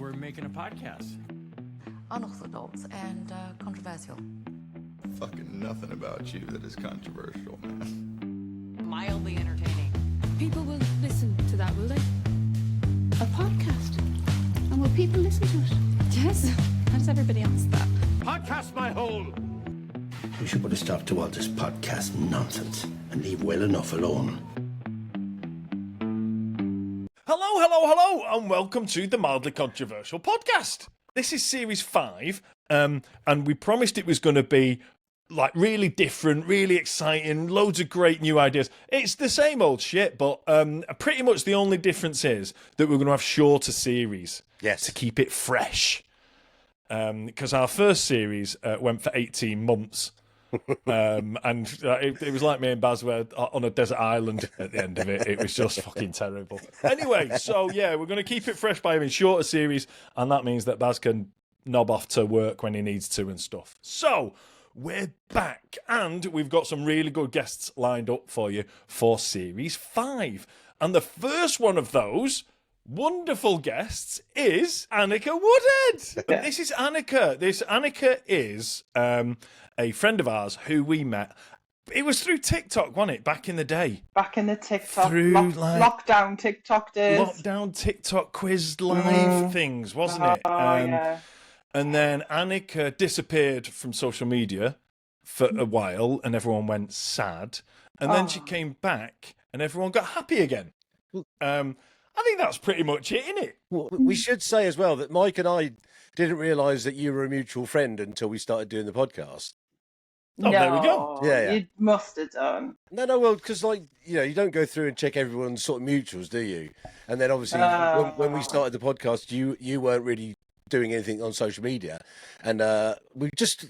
we're making a podcast. Unorthodox and controversial. Fucking nothing about you that is controversial, man. Mildly entertaining. People will listen to that, will they? A podcast. And will people listen to it? Yes. How does everybody answer that? Podcast my hole! We should put a stop to all this podcast nonsense and leave well enough alone. Hello, and welcome to the Mildly Controversial Podcast. This is Series 5, and we promised it was going to be like really different, really exciting, loads of great new ideas. It's the same old shit, but pretty much the only difference is that we're going to have shorter series to keep it fresh. Because our first series went for 18 months. And it was like me and Baz were on a desert island at the end of it. It was just fucking terrible. Anyway, so yeah, we're going to keep it fresh by having shorter series, and that means that Baz can knob off to work when he needs to and stuff. So we're back, and we've got some really good guests lined up for you for Series 5. And the first one of those wonderful guests is Anneka Woodhead. This is Anneka. Anneka is a friend of ours who we met. It was through TikTok, wasn't it? Back in the day. Back in the TikTok lockdown TikTok days. Lockdown TikTok quiz live things, wasn't it? Yeah. And then Anneka disappeared from social media for a while, and everyone went sad. And then she came back, and everyone got happy again. I think that's pretty much it, isn't it? Well, we should say as well that Mike and I didn't realise that you were a mutual friend until we started doing the podcast. Oh, there we go. Yeah. You must have done. No, well, because, you don't go through and check everyone's sort of mutuals, do you? And then, obviously, when we started the podcast, you weren't really doing anything on social media. And we just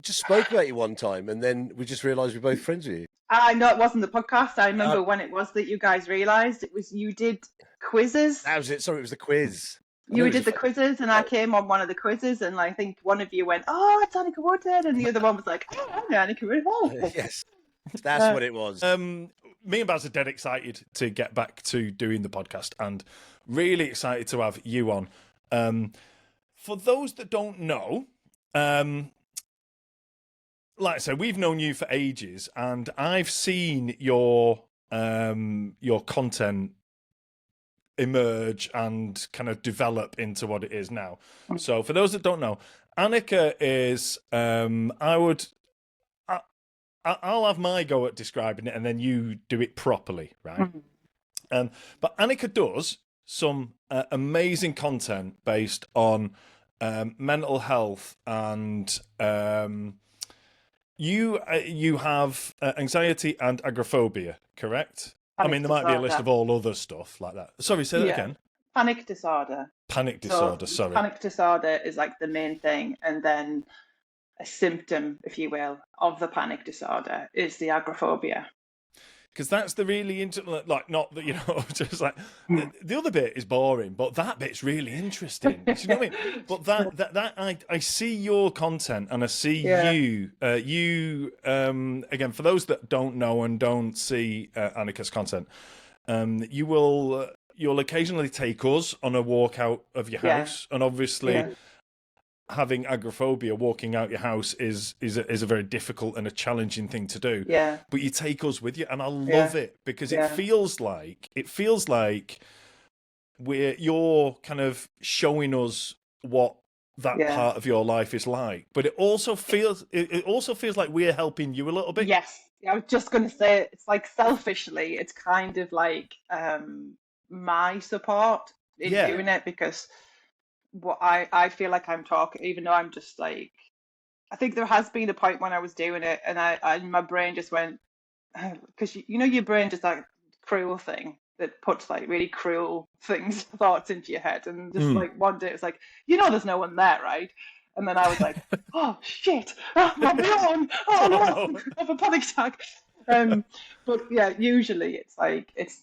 spoke about you one time, and then we just realised we're both friends with you. I know it wasn't the podcast. I remember when it was that you guys realised it was you did quizzes. That was it. Sorry, it was the quiz. You did the quizzes, and I came on one of the quizzes, and I think one of you went, "Oh, it's Anneka Woodhead," and the other one was like, "Oh, I'm Anneka Woodhead." Yes, that's what it was. Me and Baz are dead excited to get back to doing the podcast, and really excited to have you on. For those that don't know, like I said, we've known you for ages, and I've seen your content emerge and kind of develop into what it is now. So for those that don't know, Anneka is I'll have my go at describing it, and then you do it properly, right? But Anneka does some amazing content based on mental health, and you have anxiety and agoraphobia, correct? I mean, there might be a list of all other stuff like that. Sorry, say that again. Panic disorder. Panic disorder, sorry. Panic disorder is like the main thing, and then a symptom, if you will, of the panic disorder is the agoraphobia. Because that's the really not that, just like the other bit is boring, but that bit's really interesting. Do you know what I mean? But that I see your content, and I see you again, for those that don't know and don't see Anneka's content, you'll occasionally take us on a walk out of your house, and obviously having agoraphobia, walking out your house is a very difficult and a challenging thing to do. Yeah. But you take us with you, and I love it because it feels like you're kind of showing us what that part of your life is like. But it also feels like we're helping you a little bit. Yes. I was just going to say, it's like selfishly, it's kind of like my support in doing it, because what I feel like I'm talking, even though I'm just like, I think there has been a point when I was doing it, and my brain just went, because your brain just like cruel thing that puts like really cruel thoughts into your head, and just like one day it's like, there's no one there, right? And then I was like, oh shit, I'm alone, no, I have a panic attack. But yeah, usually it's like it's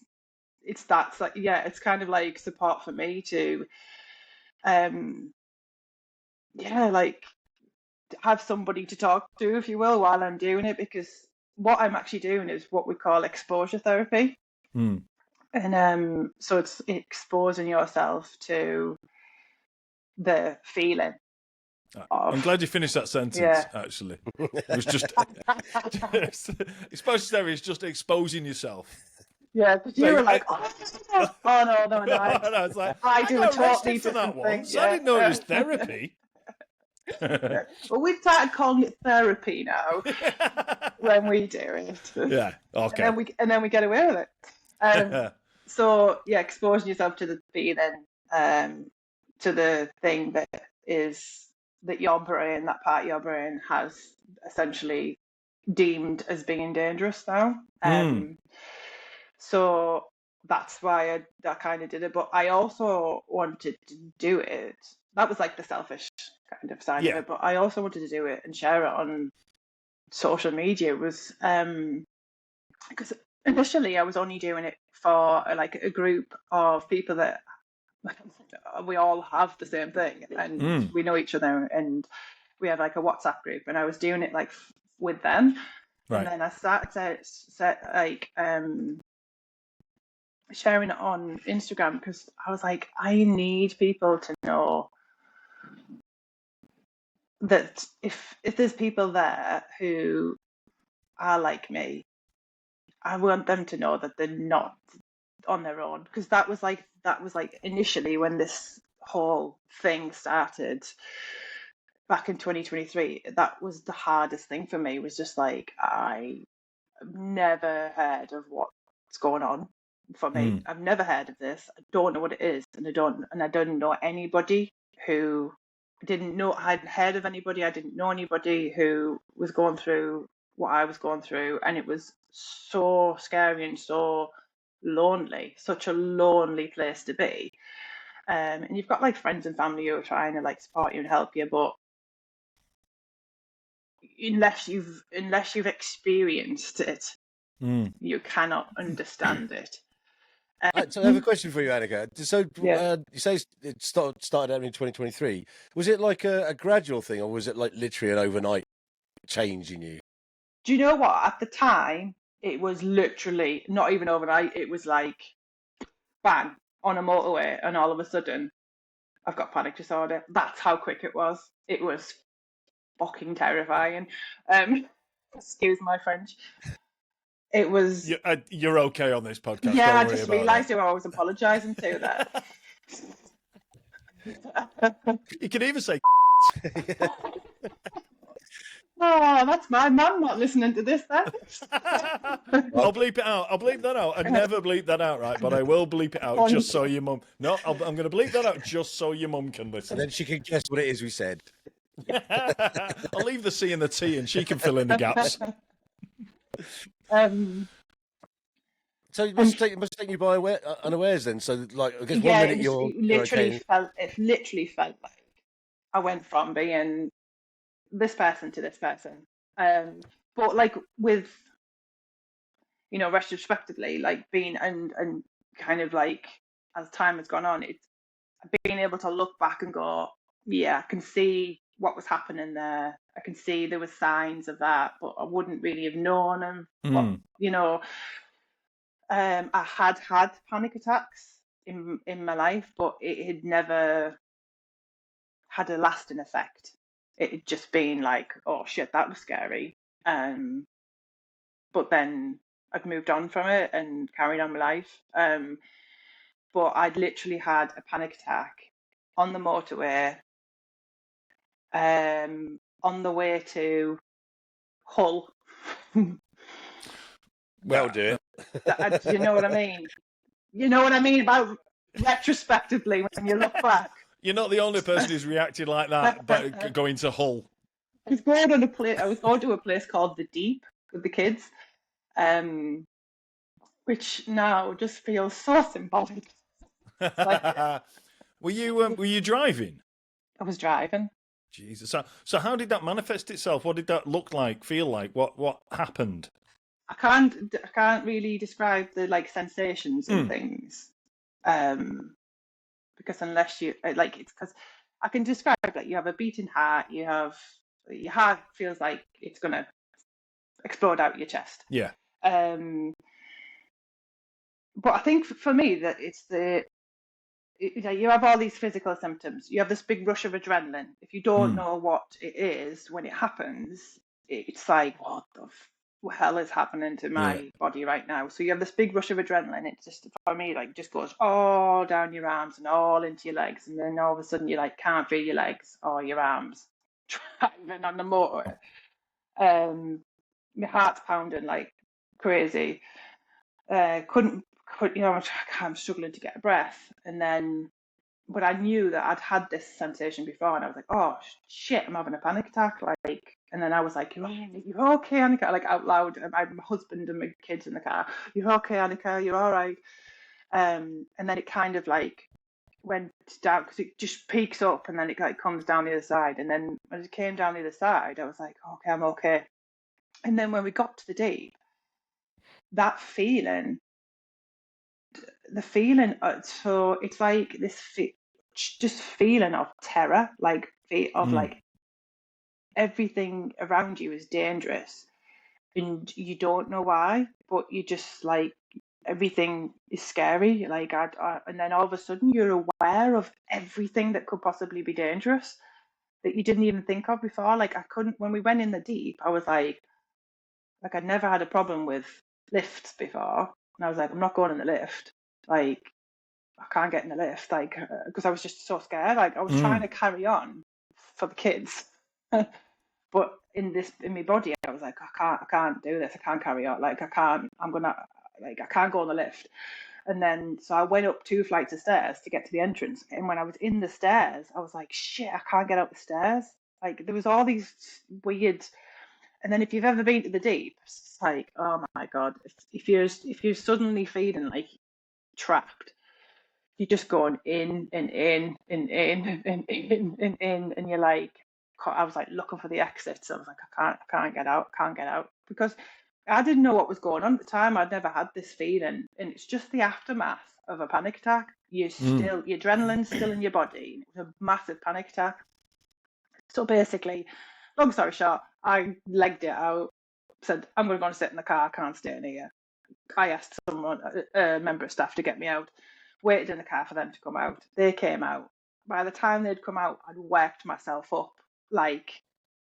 that, like, it's kind of like support for me to like have somebody to talk to, if you will, while I'm doing it, because what I'm actually doing is what we call exposure therapy. And so it's exposing yourself to the feeling. I'm glad you finished that sentence. Yeah. Actually, it was just. It's supposed to say it's just exposing yourself. Yeah, because you were like, oh no, No, it's like I do a got totally arrested for that different thing. once. I didn't know it was therapy. Well, we've started calling it therapy now when we do it. Yeah. Okay. And then we get away with it. So yeah, exposing yourself to the feeling, to the thing that your brain, that part of your brain, has essentially deemed as being dangerous now. So that's why I kind of did it. But I also wanted to do it. That was like the selfish kind of side of it. But I also wanted to do it and share it on social media. Was because initially I was only doing it for like a group of people that we all have the same thing, and we know each other, and we have like a WhatsApp group, and I was doing it like with them. And then I started sharing it on Instagram because I was like, I need people to know that if there's people there who are like me, I want them to know that they're not on their own. Because that was like initially when this whole thing started back in 2023. That was the hardest thing for me. Was just like, I never heard of what's going on for me. I've never heard of this. I don't know what it is, and I don't know anybody who hadn't heard of anybody. I didn't know anybody who was going through what I was going through, and it was so scary and so lonely, such a lonely place to be. And you've got like friends and family who are trying to like support you and help you, but unless you've experienced it, you cannot understand it. So I have a question for you, Anneka. So you say it started out in 2023. Was it like a gradual thing, or was it like literally an overnight change in you? Do you know what? At the time, it was literally not even overnight. It was like bang on a motorway, and all of a sudden, I've got panic disorder. That's how quick it was. It was fucking terrifying. Excuse my French. It was. You're okay on this podcast. Yeah, I Don't just worry realised who I was apologising to there. You can even say. Oh, that's my mum not listening to this then. I'll bleep it out. I'll bleep that out. I never bleep that out, right? But I will bleep it out just so your mum. No, I'm going to bleep that out just so your mum can listen. And then she can guess what it is we said. I'll leave the C and the T, and she can fill in the gaps. So it must take you by unawares then. So like, I guess 1 minute it literally felt like I went from being this person to this person. But like with, retrospectively, like being and kind of like as time has gone on, it's being able to look back and go, yeah, I can see what was happening there. I can see there were signs of that, but I wouldn't really have known them. But, I had panic attacks in my life, but it had never had a lasting effect. It had just been like, oh shit, that was scary. But then I'd moved on from it and carried on my life. But I'd literally had a panic attack on the motorway, on the way to Hull. Well, do it. You know what I mean? You know what I mean about retrospectively when you look back. You're not the only person who's reacted like that, but going to Hull. I was going to a place called The Deep with the kids, which now just feels so symbolic. Were you driving? I was driving. Jesus. So how did that manifest itself? What did that look like? Feel like? What happened? I can't really describe the like sensations and things, because unless you it's because I can describe like you have a beating heart, your heart feels like it's gonna explode out your chest. Yeah. But I think for me that it's you have all these physical symptoms. You have this big rush of adrenaline. If you don't know what it is when it happens, it's like, what the hell is happening to my body right now? So you have this big rush of adrenaline. It just, for me, like just goes all down your arms and all into your legs. And then all of a sudden you like can't feel your legs or your arms driving on the motorway. My heart's pounding like crazy. Couldn't, I'm struggling to get a breath. And then, but I knew that I'd had this sensation before, and I was like, oh shit, I'm having a panic attack. Like, and then I was like, you're okay, Anneka, like out loud. My husband and my kids in the car, you're okay, Anneka, you're all right. And then it kind of like went down because it just peaks up and then it like comes down the other side. And then when it came down the other side, I was like, okay, I'm okay. And then when we got to the deep, that feeling, so it's like this just feeling of terror, like like everything around you is dangerous and you don't know why, but you just like everything is scary. Like and then all of a sudden you're aware of everything that could possibly be dangerous that you didn't even think of before. Like I couldn't, when we went in the deep, I was like I'd never had a problem with lifts before, and I was like, I'm not going in the lift. Like I can't get in the lift, like because I was just so scared. Like I was trying to carry on for the kids, but in my body, I was like, I can't do this. I can't carry on. Like I can't go on the lift. And then so I went up 2 flights of stairs to get to the entrance. And when I was in the stairs, I was like, shit, I can't get up the stairs. Like there was all these weird. And then if you've ever been to the deep, it's like, oh my god, if you're suddenly feeling like trapped, you're just going in and in and in and in and in, and you're like, I was like looking for the exits. I was like, I can't get out, because I didn't know what was going on at the time. I'd never had this feeling, and it's just the aftermath of a panic attack. Your adrenaline's still in your body. It was a massive panic attack. So basically, long story short, I legged it out, said, I'm going to go and sit in the car, I can't stay in here. I asked someone, a member of staff, to get me out, waited in the car for them to come out. They came out. By the time they'd come out, I'd worked myself up, like,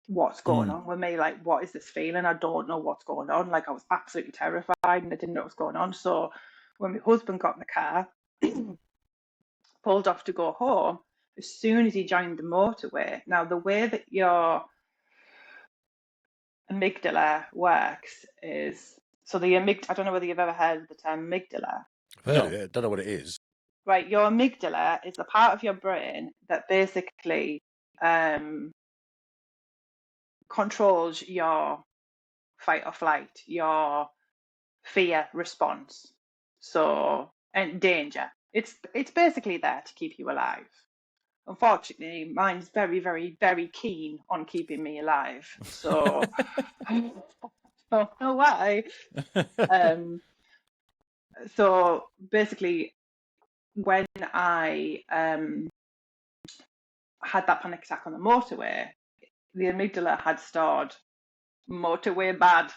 what's going on with me? Like, what is this feeling? I don't know what's going on. Like, I was absolutely terrified and I didn't know what was going on. So when my husband got in the car, pulled off to go home, as soon as he joined the motorway, now the way that your amygdala works is, so the amygdala, I don't know whether you've ever heard of the term amygdala. I don't know what it is. Right, your amygdala is the part of your brain that basically controls your fight or flight, your fear response, and danger. It's basically there to keep you alive. Unfortunately, mine's very, very, very keen on keeping me alive. So I don't know why. So basically, when I had that panic attack on the motorway, the amygdala had stored motorway bad,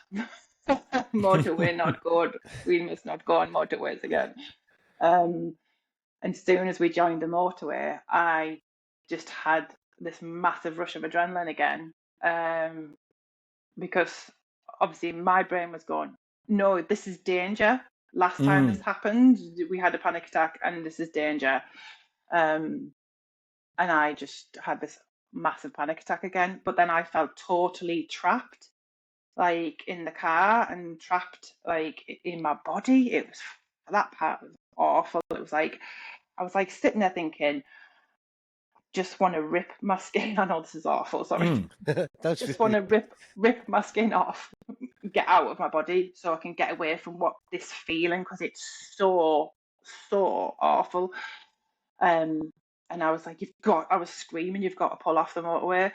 motorway not good. We must not go on motorways again. And as soon as we joined the motorway, I just had this massive rush of adrenaline again, because obviously my brain was going, no, this is danger. Last time this happened, we had a panic attack and this is danger. And I just had this massive panic attack again. But then I felt totally trapped, like in the car, and trapped like in my body. It was, that part was awful. It was like, I was like sitting there thinking, just want to rip my skin. I know this is awful, sorry. Just want to rip my skin off, get out of my body so I can get away from what this feeling, because it's so awful. And I was like, I was screaming, you've got to pull off the motorway.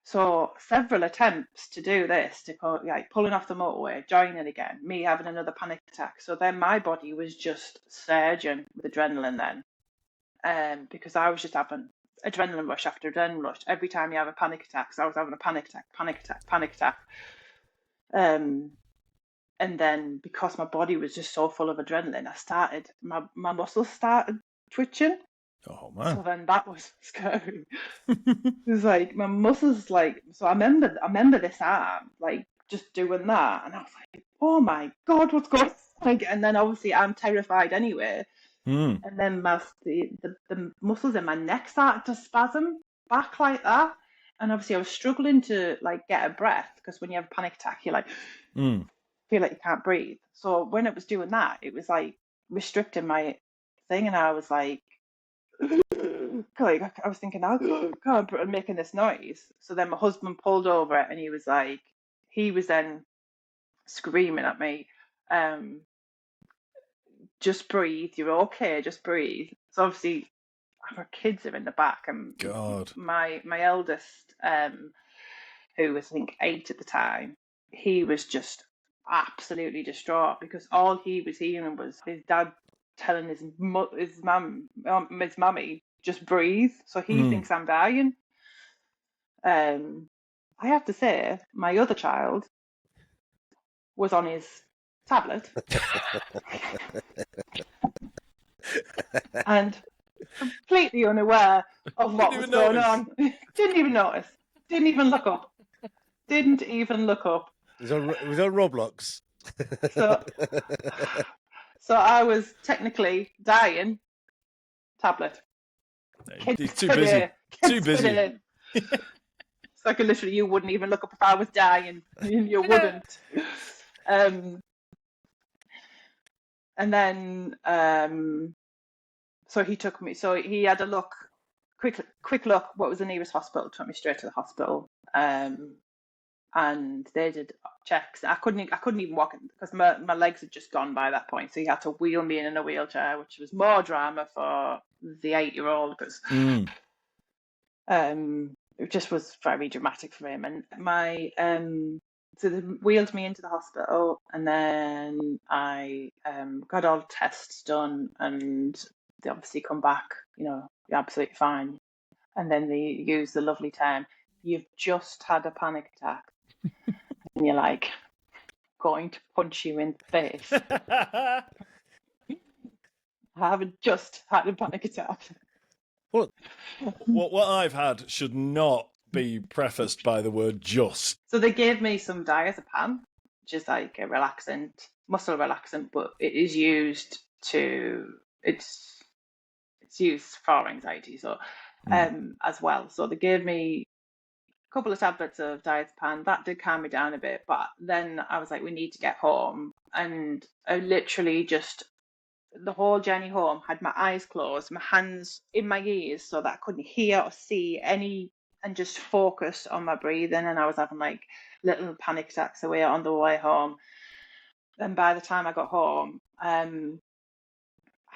So several attempts to do this, to like pulling off the motorway, joining again, me having another panic attack. So then my body was just surging with adrenaline then. Because I was just having adrenaline rush after adrenaline rush. Every time you have a panic attack, so I was having a panic attack. And then because my body was just so full of adrenaline, my muscles started twitching. Oh So man. then that was scary. It was like my muscles, like, so I remember this arm, like, just doing that, and I was like, oh my God, what's going on? Like, and then obviously I'm terrified anyway, Mm. and then the muscles in my neck started to spasm back like that, and obviously I was struggling to like get a breath, because when you have a panic attack, you're like, feel like you can't breathe. So when it was doing that, it was like restricting my thing, and I was like, I was thinking, I can't, I'm making this noise. So then my husband pulled over, and he was then screaming at me, just breathe, you're okay, just breathe. So obviously our kids are in the back, and God. my eldest, who was I think 8 at the time, he was just absolutely distraught, because all he was hearing was his dad telling his mummy, just breathe. So he thinks I'm dying. I have to say, my other child was on his tablet and completely unaware of what was going on. Didn't even notice. Didn't even look up. Didn't even look up. It was on Roblox. So I was technically dying. Tablet. He's too busy. Too busy. So I could literally, you wouldn't even look up if I was dying. You wouldn't. And then, so he took me. So he had a look, quick look. What was the nearest hospital? Took me straight to the hospital. And they did checks. I couldn't even walk because my legs had just gone by that point. So he had to wheel me in a wheelchair, which was more drama for the 8-year-old, because it just was very dramatic for him. And my so they wheeled me into the hospital, and then I got all the tests done, and they obviously come back, you're absolutely fine. And then they use the lovely term, you've just had a panic attack. And you're like, going to punch you in the face. I haven't just had a panic attack. What I've had should not be prefaced by the word just. So they gave me some diazepam, which is like a relaxant, muscle relaxant, but it is used it's used for anxiety, so as well. So they gave me couple of tablets of diazepam. That did calm me down a bit, but then I was like, we need to get home. And I literally just, the whole journey home, had my eyes closed, my hands in my ears so that I couldn't hear or see any, and just focus on my breathing. And I was having like little panic attacks away on the way home. And by the time I got home, I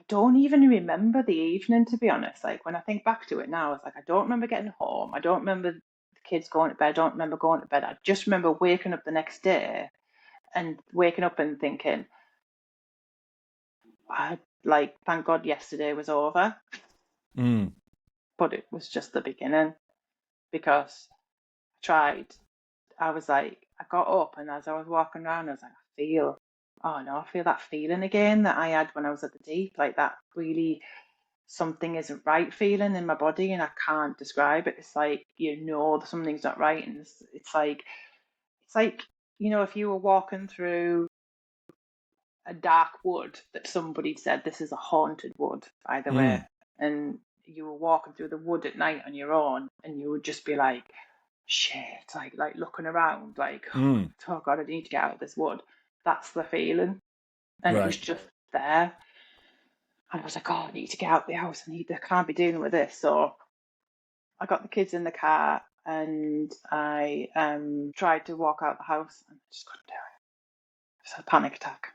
don't even remember the evening, to be honest. Like, when I think back to it now, it's like, I don't remember getting home. I don't remember kids going to bed. I don't remember going to bed. I just remember waking up the next day and waking up and thinking, thank God yesterday was over. But it was just the beginning, because I got up, and as I was walking around, I was like, I feel that feeling again that I had when I was at the deep, like that really something isn't right feeling in my body, and I can't describe it. It's like, something's not right, and it's like if you were walking through a dark wood that somebody said this is a haunted wood, by the way, and you were walking through the wood at night on your own, and you would just be like, shit, like looking around, like, oh God, I need to get out of this wood. That's the feeling, and It was just there. And I was like, oh, I need to get out of the house. I can't be dealing with this. So I got the kids in the car, and I tried to walk out the house, and I just couldn't do it. Just had a panic attack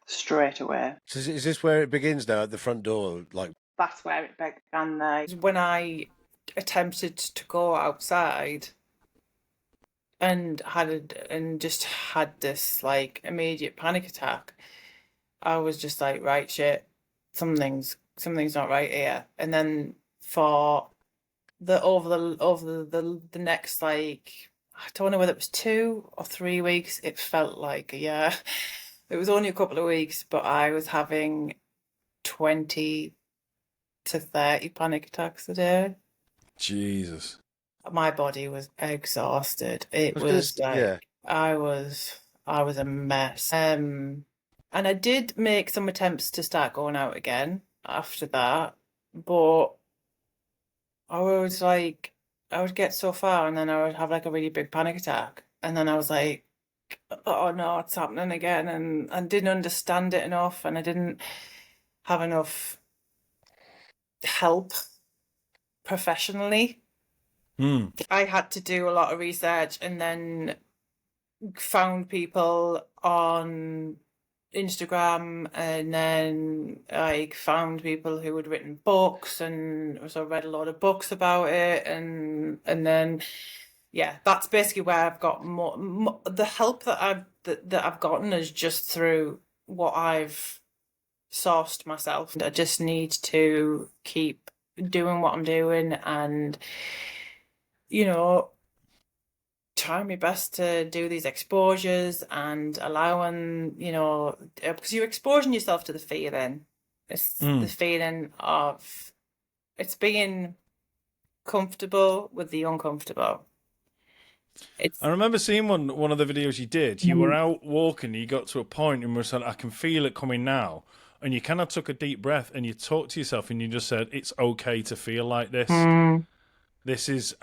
straight away. So is this where it begins now, at the front door? Like, that's where it began. When I attempted to go outside and just had this like immediate panic attack, I was just like, right, shit, something's not right here. And then for over the next, like, I don't know whether it was 2 or 3 weeks, it felt like a year. It was only a couple of weeks, but I was having 20 to 30 panic attacks a day. Jesus. My body was exhausted. It I was was gonna like yeah. I was a mess. And I did make some attempts to start going out again after that, but I was like, I would get so far and then I would have like a really big panic attack. And then I was like, oh no, it's happening again. And I didn't understand it enough and I didn't have enough help professionally. I had to do a lot of research and then found people on Instagram and then I found people who had written books and so I read a lot of books about it and then yeah, that's basically where I've got more the help that I've gotten is just through what I've sourced myself. I just need to keep doing what I'm doing and trying my best to do these exposures and allowing, because you're exposing yourself to the feeling. It's the feeling of it's being comfortable with the uncomfortable. I remember seeing one of the videos you did. You were out walking, you got to a point and were saying, I can feel it coming now. And you kind of took a deep breath and you talked to yourself and you just said, it's okay to feel like this. I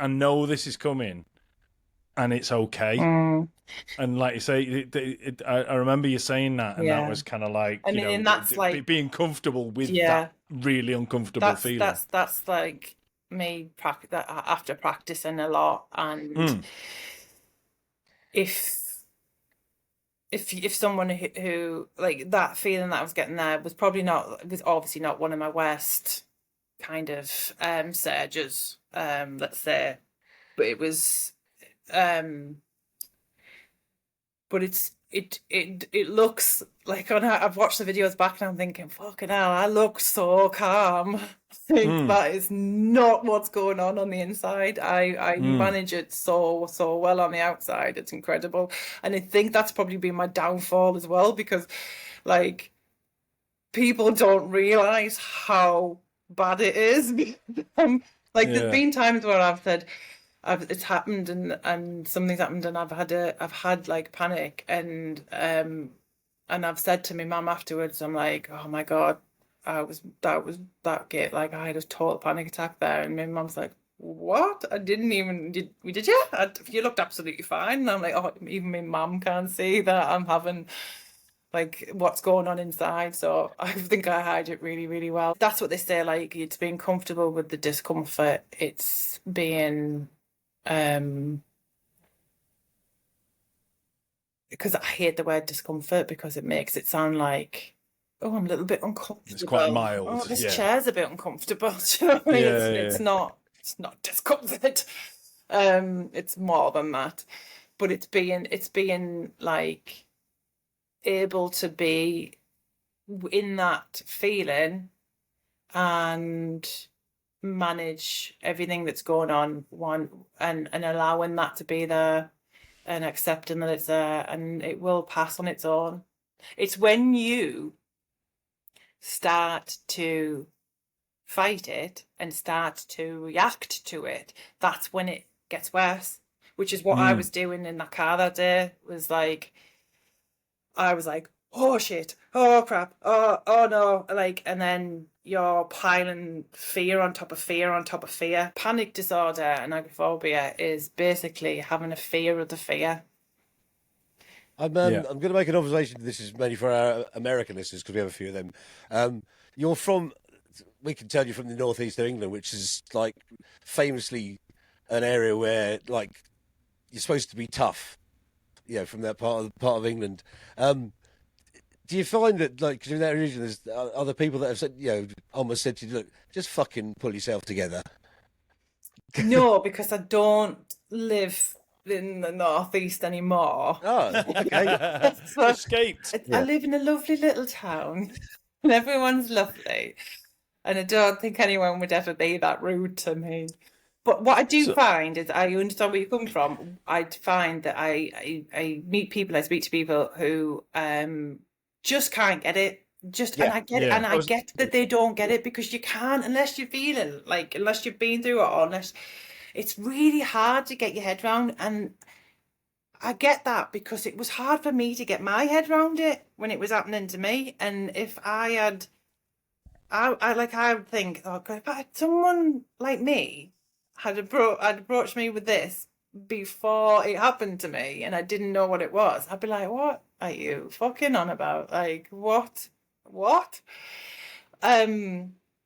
know this is coming. And it's okay. And like you say, I remember you saying that, and that was kind of like, and that's like being comfortable with that really uncomfortable feeling. That's like me after practicing a lot, and if someone who like that feeling that I was getting there was obviously not one of my worst kind of surges, let's say, but it was. But it looks like I've watched the videos back and I'm thinking, fucking hell, I look so calm. I think that is not what's going on the inside. I manage it so well on the outside. It's incredible, and I think that's probably been my downfall as well because, like, people don't realize how bad it is. There's been times where I've said. It's happened and something's happened and I've had like panic and I've said to my mum afterwards, I'm like, oh my God, that gate, like I had a total panic attack there, and my mum's like, what? I didn't even did you? You looked absolutely fine. And I'm like, oh, even my mum can't see that I'm having like what's going on inside. So I think I hide it really, really well. That's what they say, like it's being comfortable with the discomfort. It's being because I hate the word discomfort because it makes it sound like, oh, I'm a little bit uncomfortable. It's quite mild. Oh, this chair's a bit uncomfortable. Do you know what I mean? It's not discomfort. It's more than that. But it's being like able to be in that feeling and manage everything that's going on and allowing that to be there and accepting that it's there and it will pass on its own. It's when you start to fight it and start to react to it, that's when it gets worse, which is what I was doing in that car that day. I was like, oh shit, oh crap, oh no, like, and then you're piling fear on top of fear on top of fear. Panic disorder and agoraphobia is basically having a fear of the fear. I'm going to make an observation. This is mainly for our American listeners because we have a few of them. You're from, we can tell you're from the northeast of England, which is like famously an area where like you're supposed to be tough. From that part of England. Do you find that, like, because in that region, there's other people that have said, almost said to you, look, just fucking pull yourself together? No, because I don't live in the northeast anymore. Oh, okay. Escaped. I live in a lovely little town, and everyone's lovely, and I don't think anyone would ever be that rude to me. But what I do find is I understand where you come from. I find that I meet people, I speak to people who just can't get it. And I get it, and I was- get that they don't get it, because you can't unless you're feeling like, unless you've been through it, or unless it's really hard to get your head around. And I get that, because it was hard for me to get my head around it when it was happening to me. And if I had, I would think, oh God, if someone like me had approached me with this before it happened to me, and I didn't know what it was, I'd be like, what are you fucking on about? Like, what? No,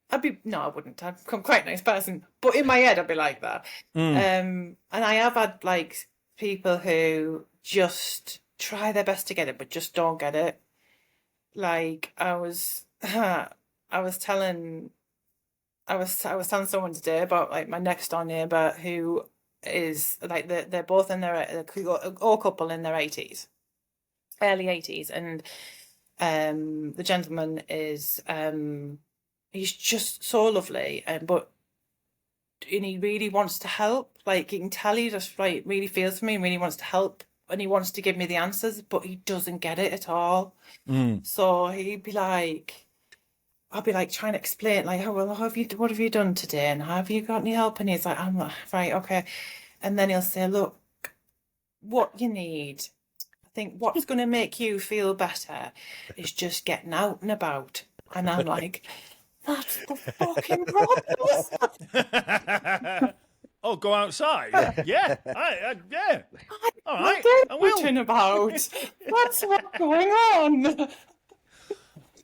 I wouldn't. I'm quite a nice person, but in my head, I'd be like that. And I have had like people who just try their best to get it, but just don't get it. Like I was telling someone today about like my next door neighbor, who is like they're both in their all couple in their 80s, early 80s, and the gentleman is he's just so lovely, and he really wants to help. Like, you can tell he just like really feels for me and really wants to help, and he wants to give me the answers, but he doesn't get it at all. So he'd be like, I'll be like trying to explain, like, oh well, what have you done today, and have you got any help? And he's like, I'm like, right, okay. And then he'll say, look, what you need, I think what's going to make you feel better is just getting out and about. And I'm like, that's the fucking problem. Oh, go outside? Yeah. Yeah. All right. I will. Talking about what's going on.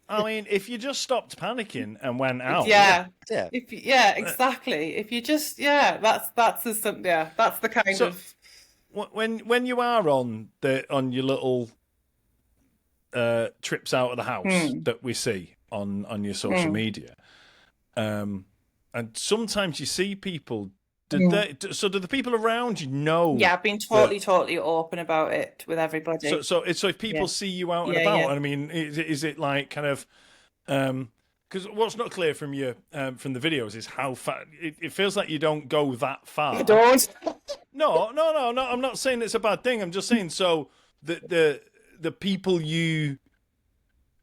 I mean, if you just stopped panicking and went out. Yeah. Exactly. If you just, that's the kind of. When you are on your little trips out of the house that we see on your social media, and sometimes you see people. Do the people around you know? Yeah, I've been totally open about it with everybody. So if people see you out and about, I mean, is it like kind of? Because what's not clear from you from the videos is how far. It feels like you don't go that far. I don't. No. I'm not saying it's a bad thing. I'm just saying so the people you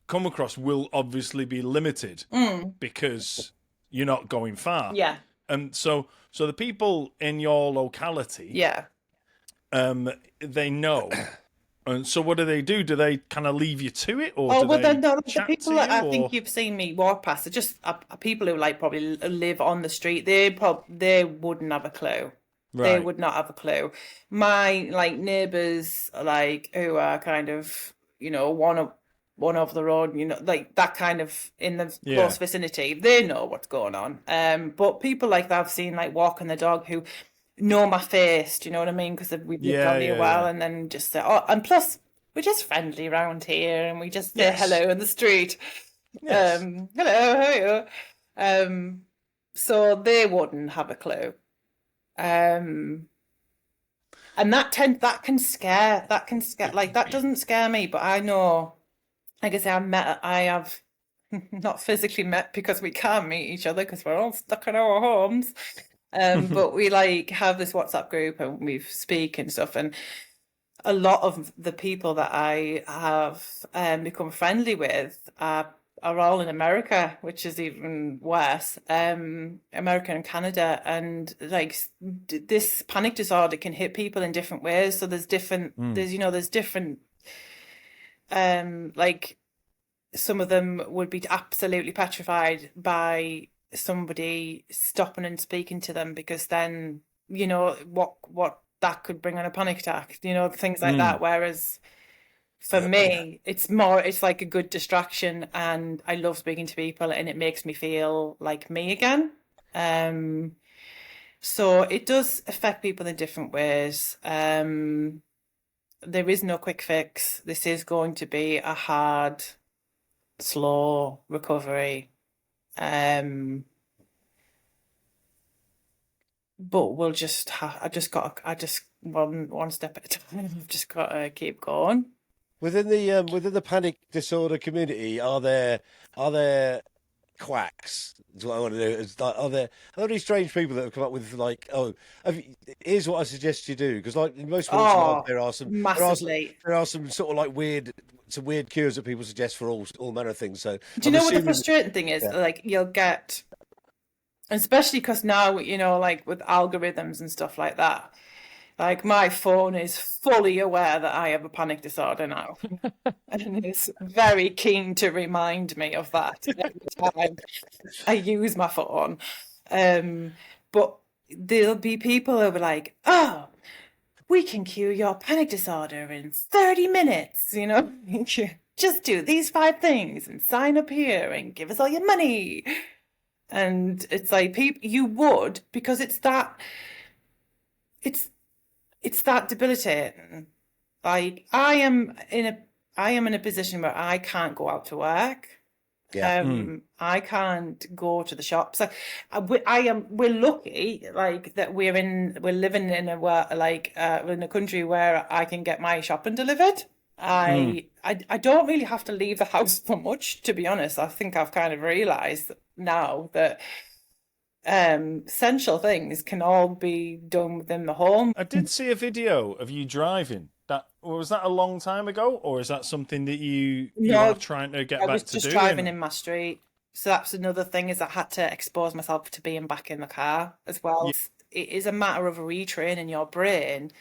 come across will obviously be limited because you're not going far. Yeah. And so the people in your locality, they know. And so what do? Do they kind of leave you to it, or the people that I think you've seen me walk past are just people who like probably live on the street. They wouldn't have a clue. Right. They would not have a clue. My like neighbours, like who are kind of one over the road, like that kind of in the close vicinity, they know what's going on. But people like that I've seen like walking the dog who know my face, do you know what I mean? Because we've lived on here a while, and then just say, oh, and plus we're just friendly around here, and we just say hello in the street. Yes. Hello, how are you? So they wouldn't have a clue. And that can scare, like that doesn't scare me, but I know, like I say, I have not physically met because we can't meet each other because we're all stuck in our homes. But we like have this WhatsApp group and we speak and stuff. And a lot of the people that I have become friendly with are all in America, which is even worse. America and Canada, and like this panic disorder can hit people in different ways. So there's different. There's different. Like some of them would be absolutely petrified by somebody stopping and speaking to them, because then what that could bring on a panic attack, things like that. Whereas for me, it's like a good distraction, and I love speaking to people, and it makes me feel like me again. So it does affect people in different ways. There is no quick fix. This is going to be a hard, slow recovery. But we'll just one step at a time. I've just got to keep going. Within the panic disorder community, are there quacks? That's what I want to do. Are there any strange people that have come up with like, here's what I suggest you do? Because like in most sports, there are some sort of like weird some weird cures that people suggest for all manner of things. So do you know what the frustrating thing is? Like you'll get, especially because now, you know, like with algorithms and stuff like that, like my phone is fully aware that I have a panic disorder now, and it's very keen to remind me of that every time I use my phone. But there'll be people who are like, "Oh, we can cure your panic disorder in 30 minutes, you know? Just do these 5 things and sign up here and give us all your money." And it's like, people, you would, because it's that debilitating. Like I am in a position where I can't go out to work. I can't go to the shops. We're lucky, like that we're living in in a country where I can get my shopping delivered. I don't really have to leave the house for much, to be honest. I think I've kind of realised now that essential things can all be done within the home. I did see a video of you driving. Was that a long time ago, or is that something that you are trying to get back to doing? I was just driving in my street. So that's another thing, is I had to expose myself to being back in the car as well. Yeah. It is a matter of retraining your brain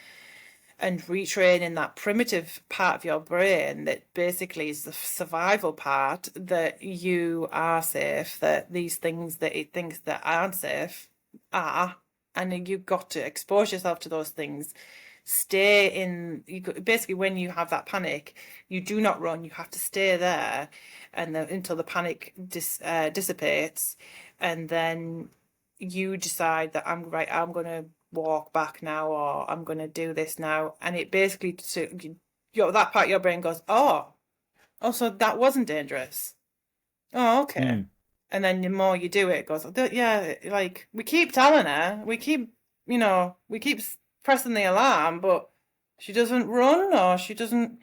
and retraining that primitive part of your brain that basically is the survival part, that you are safe, that these things that it thinks that aren't safe are, and you've got to expose yourself to those things. Basically, when you have that panic, you do not run. You have to stay there, and until the panic dissipates, and then you decide that I'm going to walk back now, or I'm going to do this now, and it basically, that part of your brain goes, oh, so that wasn't dangerous. Oh, okay. And then the more you do it, it goes, yeah, like we keep telling her, we keep pressing the alarm, but she doesn't run, or she doesn't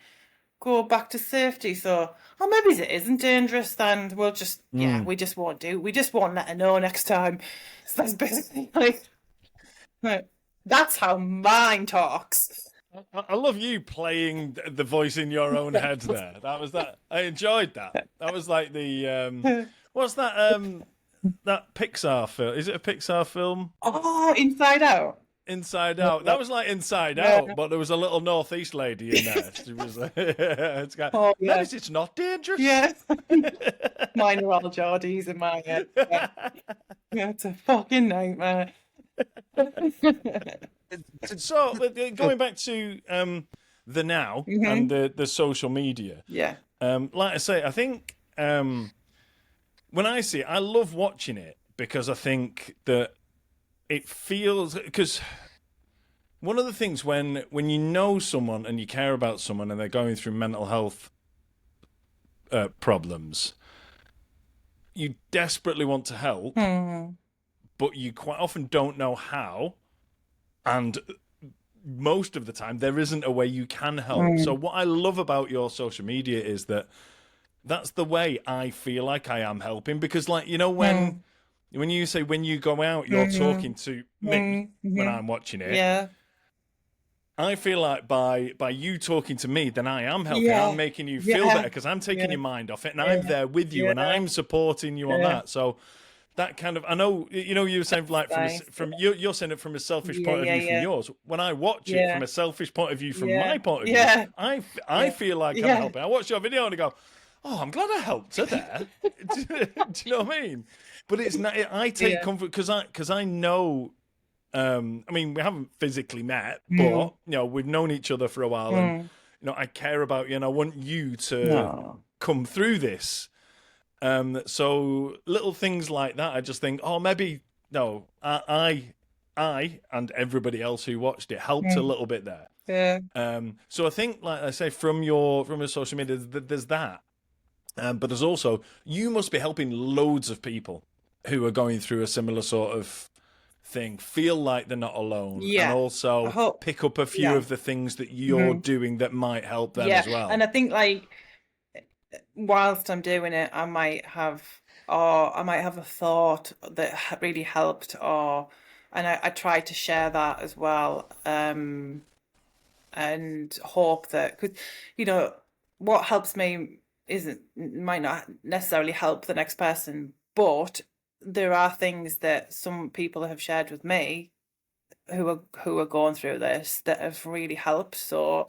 go back to safety. So, maybe it isn't dangerous, then we'll just, we just won't let her know next time. So that's basically that's how mine talks. I love you playing the voice in your own head there. I enjoyed that. That was like the, what's that, that Pixar film? Is it a Pixar film? Oh, Inside Out. Inside Out. That was like Inside Out, but there was a little northeast lady in there. She was like, it's not dangerous. Yeah. Mine are all Geordies in my head. Yeah, it's a fucking nightmare. So, going back to the now and the social media. Yeah. Like I say, I think when I see it, I love watching it, because I think that it feels, because one of the things when you know someone and you care about someone and they're going through mental health problems, you desperately want to help, but you quite often don't know how, and most of the time there isn't a way you can help. So what I love about your social media is that that's the way I feel like I am helping, because, like, you know, when you say when you go out, you're talking to me when I'm watching it. Yeah. I feel like by you talking to me, then I am helping. I'm making you feel better, because I'm taking your mind off it, and I'm there with you, and I'm supporting you on that. So that kind of, I know, you know, you were saying like you're saying it from a selfish point of view from yours. When I watch it from a selfish point of view from my point of view, I feel like I'm helping. I watch your video and I go, oh, I'm glad I helped her there. Do you know what I mean? But it's not. I take comfort because I know. I mean, we haven't physically met, but you know, we've known each other for a while, and you know, I care about you, and I want you to come through this. So little things like that, I just think, oh, maybe I and everybody else who watched it helped a little bit there. Yeah. So I think, like I say, from your social media, there's that. But there's also, you must be helping loads of people who are going through a similar sort of thing, feel like they're not alone, and also pick up a few of the things that you're doing that might help them as well. And I think, like, whilst I'm doing it, I might have a thought that really helped, and I try to share that as well, and hope that, because, you know, what helps me might not necessarily help the next person, but there are things that some people have shared with me who are going through this that have really helped. So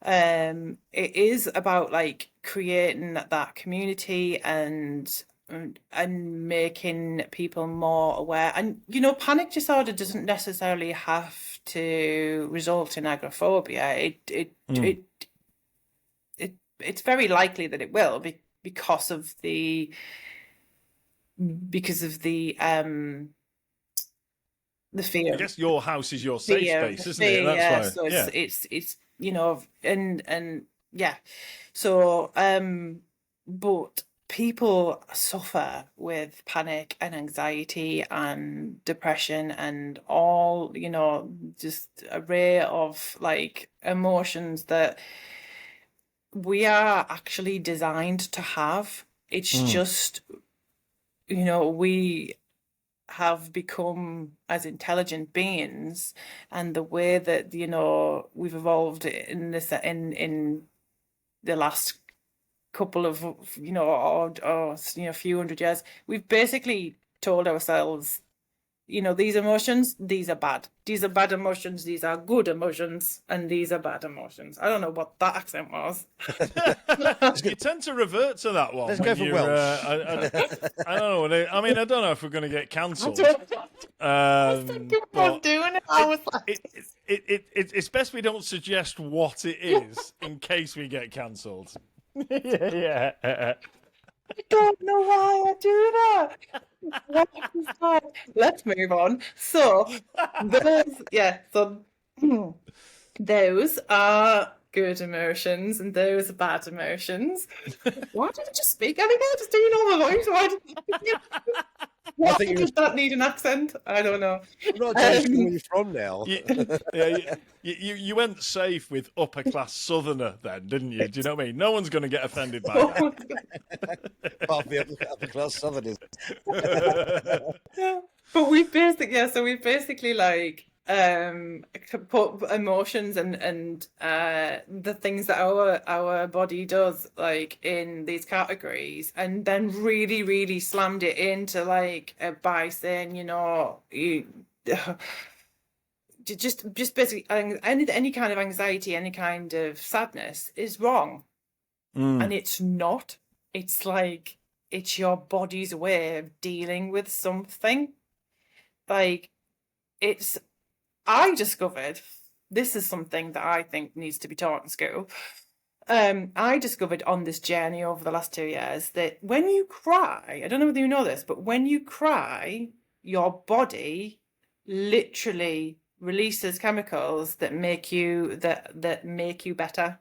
it is about like creating that community and making people more aware. And you know, panic disorder doesn't necessarily have to result in agoraphobia. It's very likely that it will because of the fear. I guess your house is your safe space, isn't it? That's why. So it's you know, and yeah. So but people suffer with panic and anxiety and depression and all, you know, just array of like emotions that we are actually designed to have. It's just, you know, we have become as intelligent beings, and the way that, you know, we've evolved in this in the last couple of, you know, or you know, few hundred years, we've basically told ourselves, you know, these emotions, these are bad. These are bad emotions. These are good emotions, and these are bad emotions. I don't know what that accent was. You tend to revert to that one. Let's go for Welsh. I don't know. I mean, I don't know if we're going to get cancelled. Doing it. I was like, it's best we don't suggest what it is in case we get cancelled. yeah. I don't know why I do that. What is that? Let's move on. So those are good emotions and those are bad emotions. Why did I just speak? Anneka, just doing all the voice. Why does that need an accent? I don't know. I'm not telling you where you're from now. You went safe with upper class southerner then, didn't you? Do you know what I mean? No one's going to get offended by that. Apart from the upper class southerners. But we've basically like put emotions and the things that our body does like in these categories, and then really really slammed it into like by saying, you know, you just basically any kind of anxiety, any kind of sadness is wrong. And it's not. It's like it's your body's way of dealing with something. Like I discovered, this is something that I think needs to be taught in school. I discovered on this journey over the last 2 years that when you cry, I don't know whether you know this, but when you cry, your body literally releases chemicals that make you better.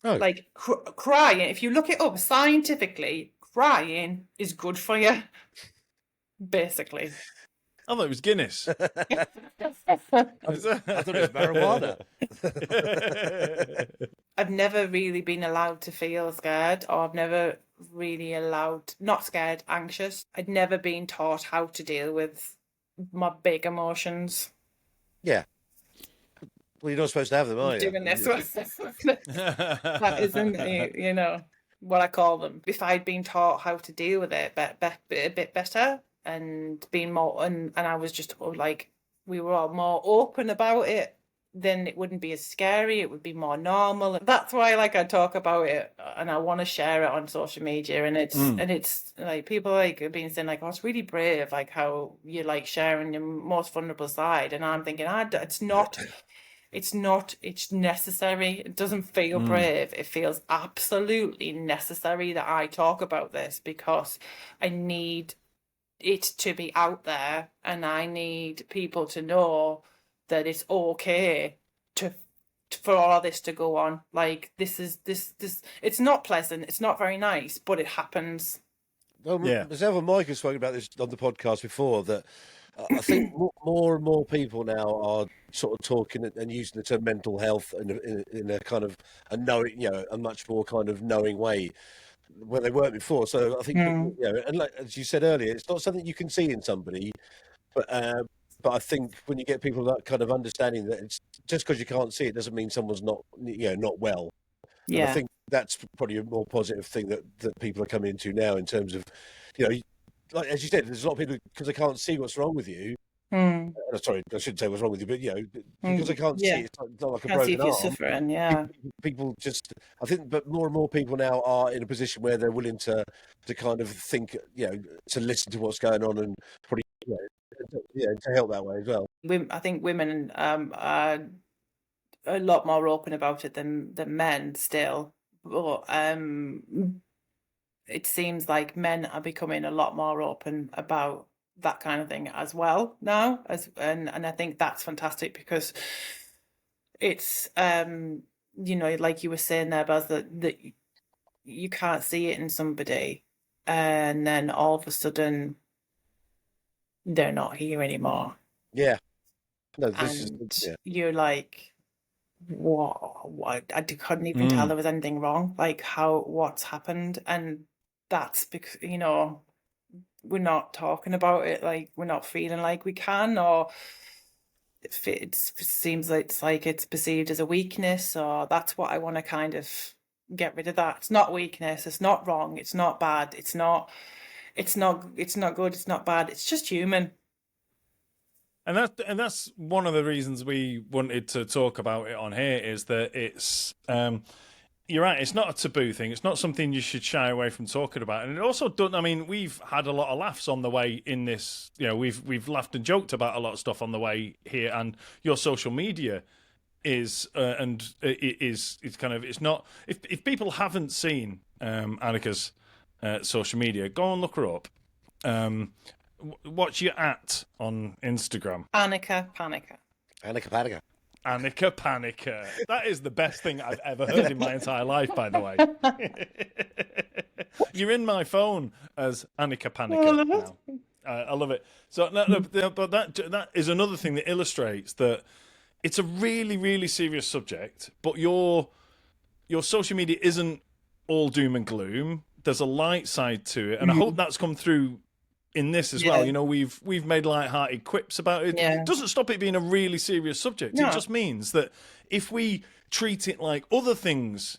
Oh. Like crying, if you look it up scientifically, crying is good for you. Basically. I thought it was Guinness. I thought it was marijuana. I've never really been allowed to feel scared, or I've never really not scared, anxious. I'd never been taught how to deal with my big emotions. Yeah. Well, you're not supposed to have them, are you? Doing this that isn't, you know, what I call them. If I'd been taught how to deal with it a bit better, and being more, and I was just like, we were all more open about it, then it wouldn't be as scary. It would be more normal. That's why, like, I talk about it and I want to share it on social media. And it's like people like have been saying like, oh, it's really brave, like how you like sharing your most vulnerable side. And I'm thinking, it's not. It's necessary. It doesn't feel brave. It feels absolutely necessary that I talk about this because I need it to be out there, and I need people to know that it's okay for all this to go on. Like this it's not pleasant, it's not very nice, but it happens. Myself and Mike have spoken about this on the podcast before, that I think more and more people now are sort of talking and using the term mental health in a kind of a knowing, you know, a much more kind of knowing way where they weren't before. So I think, you know, and like as you said earlier, it's not something you can see in somebody, but I think when you get people that kind of understanding that it's just because you can't see it doesn't mean someone's not, you know, not well. And I Yeah. think that's probably a more positive thing that people are coming into now in terms of, like as you said, there's a lot of people because they can't see what's wrong with you. Sorry, I shouldn't say what's wrong with you, but because they can't see, it's not like a Can't see if broken you're arm. suffering, yeah. People just, I think, but more and more people now are in a position where they're willing to kind of think, to listen to what's going on and probably, to help that way as well. I think women are a lot more open about it than men still, but it seems like men are becoming a lot more open about that kind of thing as well now, and I think that's fantastic because it's like you were saying there, Baz, that you can't see it in somebody, and then all of a sudden they're not here anymore. Yeah. No, you're like, what? I couldn't even tell there was anything wrong. Like, what's happened? And that's because, we're not talking about it. Like, we're not feeling like we can, or it seems like it's perceived as a weakness, or that's what I want to kind of get rid of. That it's not weakness, it's not wrong, it's not bad, it's not good, it's not bad, it's just human. And that's one of the reasons we wanted to talk about it on here, is that it's you're right, it's not a taboo thing. It's not something you should shy away from talking about. And it also doesn't, I mean, we've had a lot of laughs on the way in this, we've laughed and joked about a lot of stuff on the way here, and your social media is it's kind of, it's not, if people haven't seen Anneka's social media, go and look her up. What's your @ on Instagram? Anneka Panicker. Anneka Panicker. Anneka Panicker. That is the best thing I've ever heard in my entire life, by the way. You're in my phone as Anneka Panicker now. I love it. So, but that is another thing that illustrates that it's a really, really serious subject, but your social media isn't all doom and gloom. There's a light side to it, and I hope that's come through in this as well. We've made light-hearted quips about it. It doesn't stop it being a really serious subject. No. It just means that if we treat it like other things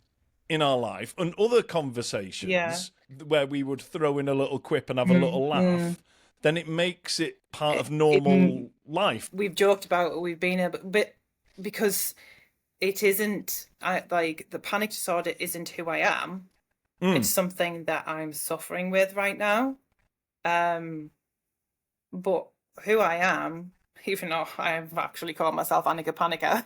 in our life and other conversations where we would throw in a little quip and have a little laugh, then it makes it part of normal life. We've joked about, we've been a bit, because it isn't, like, the panic disorder isn't who I am. It's something that I'm suffering with right now. But who I am, even though I've actually called myself Anneka Panicker.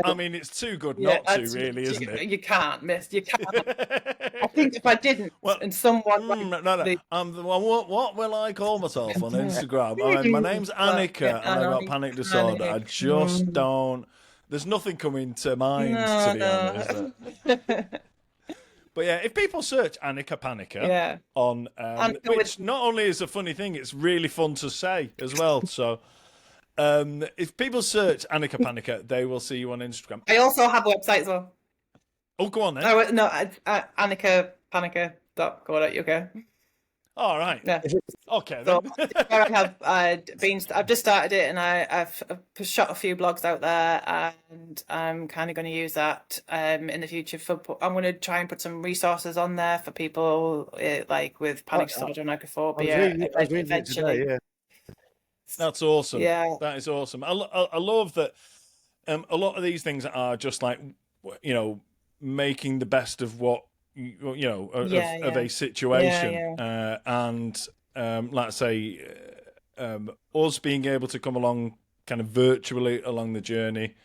I mean, it's too good not to, really, isn't it? You can't, miss. You can't. I think if I didn't, and someone... What will I call myself on Instagram? My name's Anneka, and I've got panic disorder. I just don't... There's nothing coming to mind, to be honest. But yeah, if people search Anneka Panicker on, which not only is a funny thing, it's really fun to say as well. So if people search Anneka Panicker, they will see you on Instagram. I also have a website as well. Oh, go on then. AnnekaPanicker.co.uk. All right. Yeah. Okay. So I've just started it, and I've shot a few blogs out there, and I'm kind of going to use that in the future. I'm going to try and put some resources on there for people like with panic disorder and agoraphobia. Eventually. That's awesome. Yeah, that is awesome. I love that. A lot of these things are just like, making the best of what of a situation, and like I say, us being able to come along kind of virtually along the journey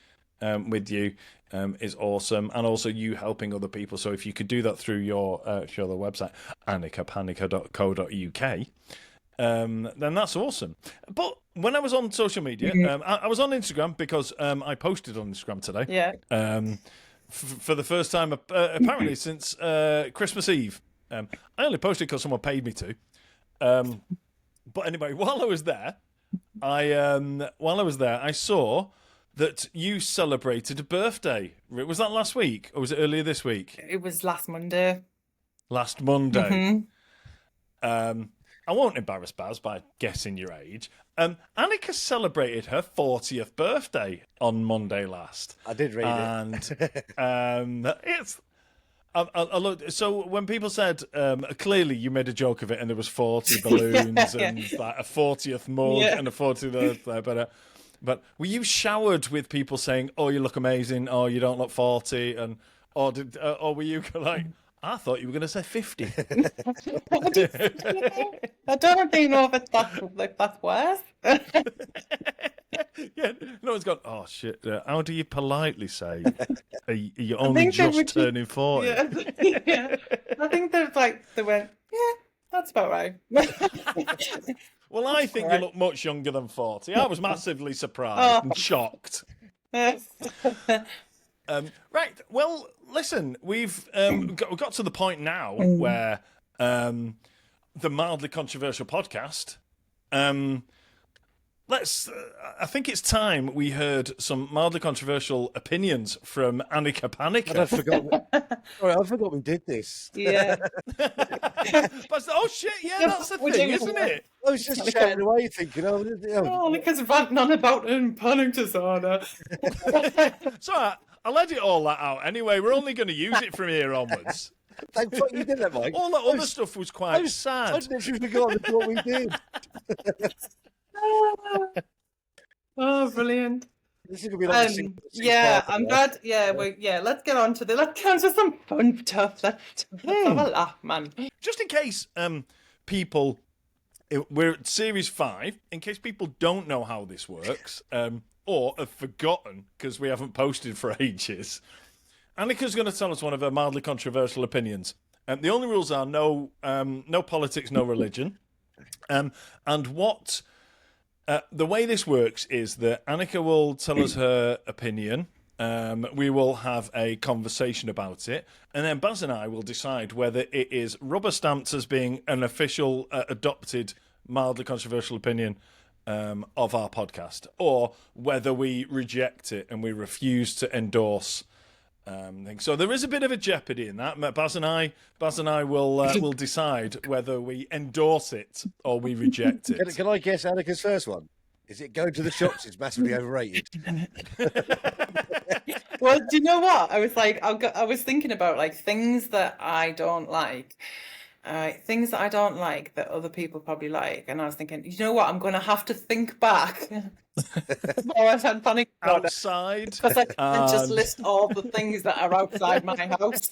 with you is awesome, and also you helping other people. So if you could do that through your website, annekapanicker.co.uk, then that's awesome. But when I was on social media, I was on Instagram because I posted on Instagram today. Yeah. For the first time, apparently, since Christmas Eve. I only posted because someone paid me to. But anyway, while I was there, I saw that you celebrated a birthday. Was that last week, or was it earlier this week? It was last Monday. Last Monday. I won't embarrass Baz by guessing your age. Anneka celebrated her 40th birthday on Monday last. I did read it. It's... I looked, so when people said, clearly you made a joke of it and there was 40 balloons and like a 40th mug and a 40th birthday, but were you showered with people saying, "Oh, you look amazing," or "You don't look 40," and or were you like, "I thought you were going to say 50"? I don't even know if it's that's worse. Yeah, no one's gone, "Oh shit, how do you politely say you're only just turning 40? Yeah. I think they went, "Yeah, that's about right." Well, I think you look much younger than 40. I was massively surprised and shocked. Right, well, listen, we've got to the point now where the Mildly Controversial podcast... I think it's time we heard some mildly controversial opinions from Anneka Panicker. I forgot we did this. Yeah. But, oh shit, yeah, that's the thing, isn't it? I was just chatting away thinking, Anneka's ranting on about panic disorder. So I let it all that out. Anyway, we're only going to use it from here onwards. Thanks for you did that, Mike. All that other stuff was quite sad. I literally forgot what we did. Oh, brilliant! This is gonna be like I'm glad. Let's get on to some fun stuff. Let's have a laugh, man. Just in case people, we're at series 5. In case people don't know how this works, or have forgotten because we haven't posted for ages, Anneka's going to tell us one of her mildly controversial opinions. The only rules are no politics, no religion, and what. The way this works is that Anneka will tell us her opinion. We will have a conversation about it, and then Baz and I will decide whether it is rubber stamped as being an official adopted mildly controversial opinion of our podcast, or whether we reject it and we refuse to endorse things. So there is a bit of a jeopardy in that. Baz and I will decide whether we endorse it or we reject it. Can I guess Anneka's first one? Is it going to the shops? It's massively overrated. Well, do you know what? I was thinking about like things that I don't like. Things that I don't like that other people probably like, and I was thinking, you know what? I'm going to have to think back. Oh, I had panic outside because I can't just list all the things that are outside my house.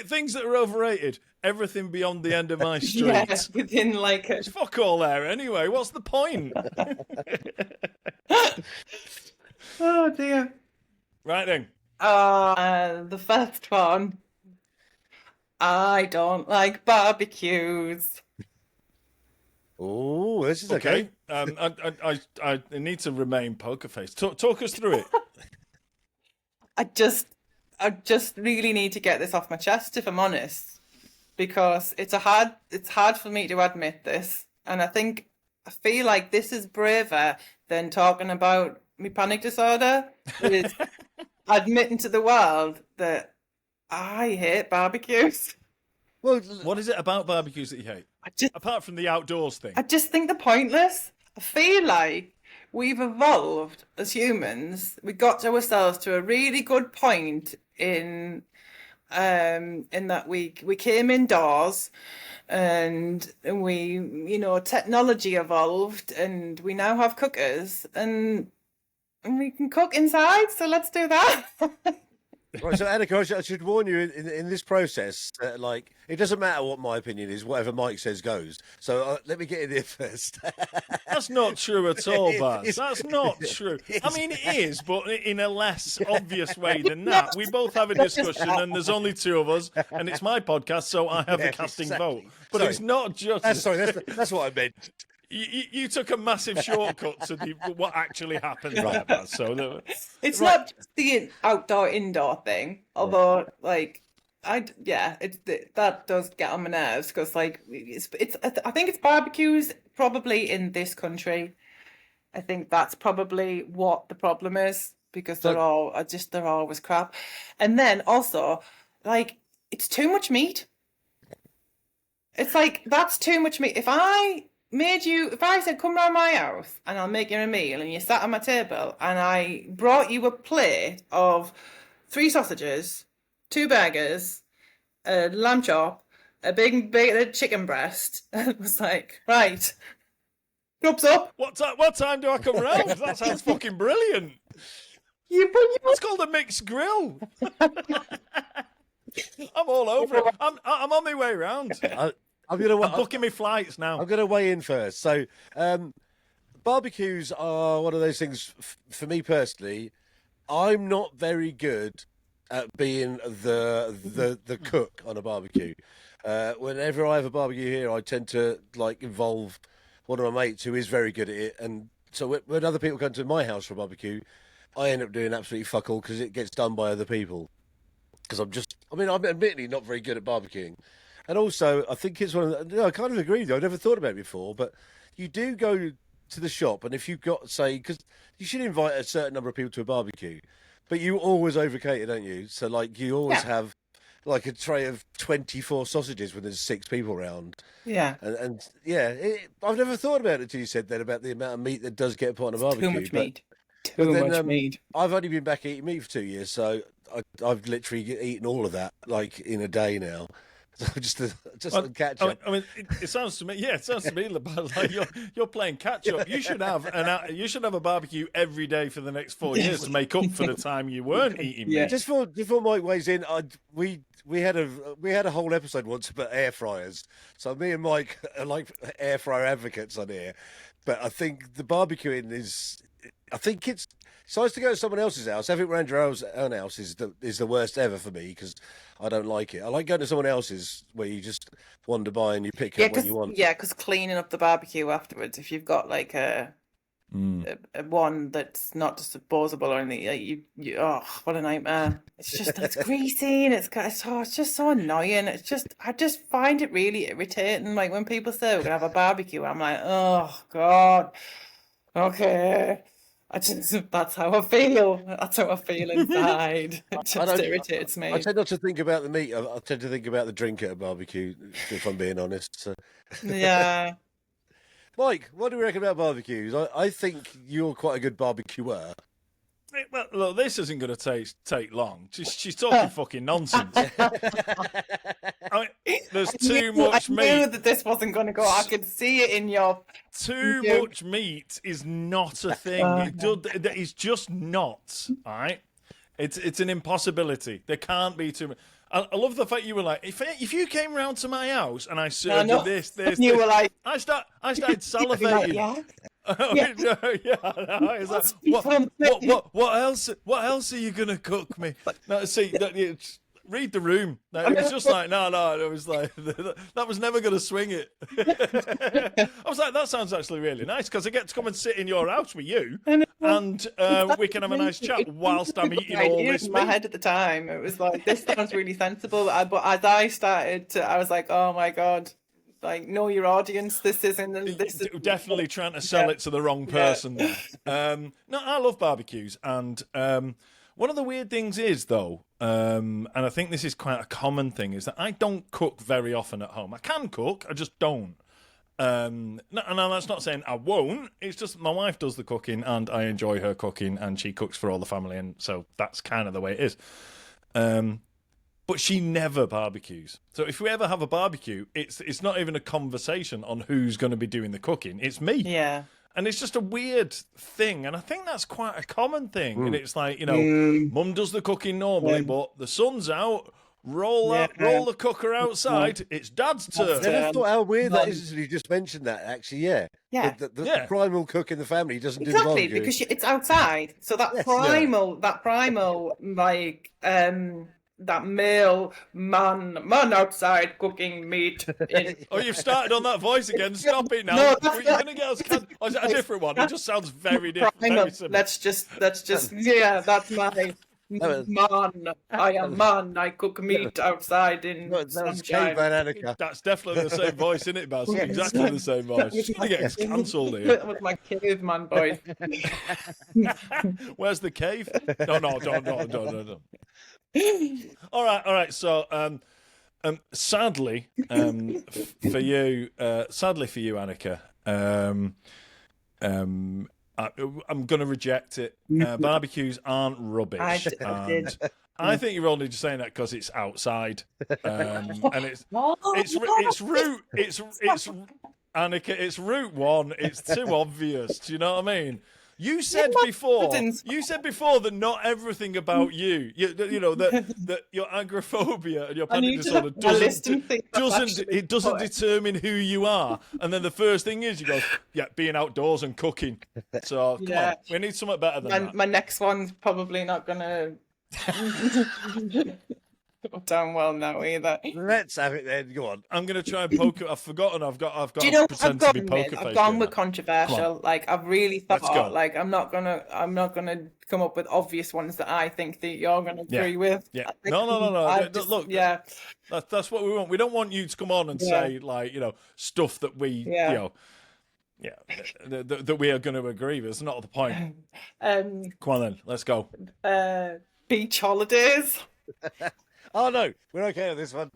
Things that are overrated. Everything beyond the end of my street. Yeah, within like It's fuck all there anyway. What's the point? Oh dear. Right then. The first one. I don't like barbecues. Oh, this is okay. I need to remain poker face. Talk us through it. I just really need to get this off my chest, if I'm honest, because it's hard for me to admit this, and I feel like this is braver than talking about my panic disorder, is admitting to the world that I hate barbecues. Well, what is it about barbecues that you hate? Apart from the outdoors thing. I just think they're pointless. I feel like we've evolved as humans. We got ourselves to a really good point in that we came indoors, and we technology evolved, and we now have cookers, and we can cook inside. So let's do that. Right, so Anneka, I should warn you in this process, like, it doesn't matter what my opinion is, whatever Mike says goes. So let me get in there first. That's not true at all, Baz. That's not true. I mean, it is, but in a less obvious way than that. We both have a discussion, and there's only 2 of us, and it's my podcast, so I have the casting vote. But it's not just... That's what I meant. You took a massive shortcut to what actually happened there, Baz. So it's not just the outdoor-indoor thing, although that does get on my nerves, because I think it's barbecues probably in this country. I think that's probably what the problem is, because they're always crap, and then also like it's too much meat. It's like, that's too much meat. If I said, come round my house and I'll make you a meal, and you sat on my table and I brought you a plate of 3 sausages, 2 burgers, a lamb chop, a big chicken breast, and it was like, right, cups up. What time do I come round? That sounds fucking brilliant. It's called a mixed grill. I'm all over it. I'm on my way round. I'm booking my flights now. I'm going to weigh in first. So, barbecues are one of those things. For me personally, I'm not very good at being the cook on a barbecue. Whenever I have a barbecue here, I tend to involve one of my mates who is very good at it. And so when other people come to my house for a barbecue, I end up doing absolutely fuck all because it gets done by other people. Because I'm admittedly not very good at barbecuing. And also, I think it's I kind of agree with you. I've never thought about it before, but you do go to the shop, and if you've got, say, because you should invite a certain number of people to a barbecue, but you always overcater, don't you? So, you always have, a tray of 24 sausages when there's 6 people around. Yeah. I've never thought about it until you said that, about the amount of meat that does get put on a barbecue. Too much meat. Too much meat. I've only been back eating meat for 2 years, so I've literally eaten all of that, in a day now. So just catch up. I mean, it sounds to me, like you're playing catch up. You should have a barbecue every day for the next 4 years to make up for the time you weren't eating meat. Just before Mike weighs in, we had a whole episode once about air fryers. So me and Mike are like air fryer advocates on here, but I think the barbecuing it's nice to go to someone else's house. Having it around your own house is the worst ever for me because I don't like it. I like going to someone else's where you just wander by and you pick up what you want. Yeah, because cleaning up the barbecue afterwards, if you've got a one that's not disposable or anything, what a nightmare! It's greasy and it's just so annoying. I just find it really irritating. Like when people say we're gonna have a barbecue, I'm like, oh God, okay. That's how I feel. That's how I feel inside. It just irritates me. I tend not to think about the meat. I tend to think about the drink at a barbecue, if I'm being honest. So. Yeah. Mike, what do we reckon about barbecues? I think you're quite a good barbecuer. Well, look, this isn't going to take long. She's talking fucking nonsense. There's too much meat. I knew that this wasn't going to go. I could see it in your... Too much meat is not a thing. It's just not, all right? It's an impossibility. There can't be too much. I love the fact you were like, if you came round to my house and I served you this, you were like... I started salivating. Like, What else are you gonna cook me? No, see, read the room. It was just like no. It was like that was never gonna swing it. I was like, that sounds actually really nice because I get to come and sit in your house with you, and we can have a nice chat whilst I'm eating all this meat. In my meat. head at the time, it was like, this sounds really sensible. But as I started, I was like, oh my God. Like, know your audience. This isn't. Definitely trying to sell it to the wrong person. Yeah. No, I love barbecues, and one of the weird things is though, and I think this is quite a common thing, is that I don't cook very often at home. I can cook, I just don't. No, that's not saying I won't. It's just my wife does the cooking, and I enjoy her cooking, and she cooks for all the family, and so that's kind of the way it is. But she never barbecues. So if we ever have a barbecue, it's not even a conversation on who's going to be doing the cooking. It's me. Yeah. And it's just a weird thing. And I think that's quite a common thing. And it's like, Mum does the cooking normally, but the sun's out. Roll the cooker outside. It's Dad's turn. I never thought how weird that is until you just mentioned that, actually, yeah. Yeah. The primal cook in the family doesn't do the Exactly, barbecue. because it's outside. So that primal, like, that male man outside cooking meat. Oh, you've started on that voice again. Stop it now. No, You're going to get us. Or is it a different one? It just sounds very different. Very similar. Let's just. Yeah, that's my man. I am man. I cook meat outside in sunshine. Anneka. That's definitely the same voice, isn't it, Baz? Exactly the same voice. She's going to get us cancelled here. That was my caveman voice. Where's the cave? No. All right. So, Sadly, for you, Anneka, I'm going to reject it. Barbecues aren't rubbish. I did. I think you're only just saying that because it's outside, and it's Anneka. It's Route 1. It's too obvious. Do you know what I mean? You said before that not everything about you know, that your agoraphobia and your panic disorder doesn't determine who you are. And then the first thing is you go, yeah, being outdoors and cooking. So come on, we need something better than that. My next one's probably not gonna go down well now either. Let's have it then. Go on. I'm gonna try and poke it. I've forgotten. I've got. Do you know to pretend to be poker face. I've gone with controversial. Like I've really thought. Like I'm not gonna come up with obvious ones that I think that you're gonna agree with. Yeah. No. Look. Yeah. That's what we want. We don't want you to come on and say like stuff that we that we are going to agree with. It's not the point. Come on then. Let's go. Beach holidays. Oh no, we're okay on this one.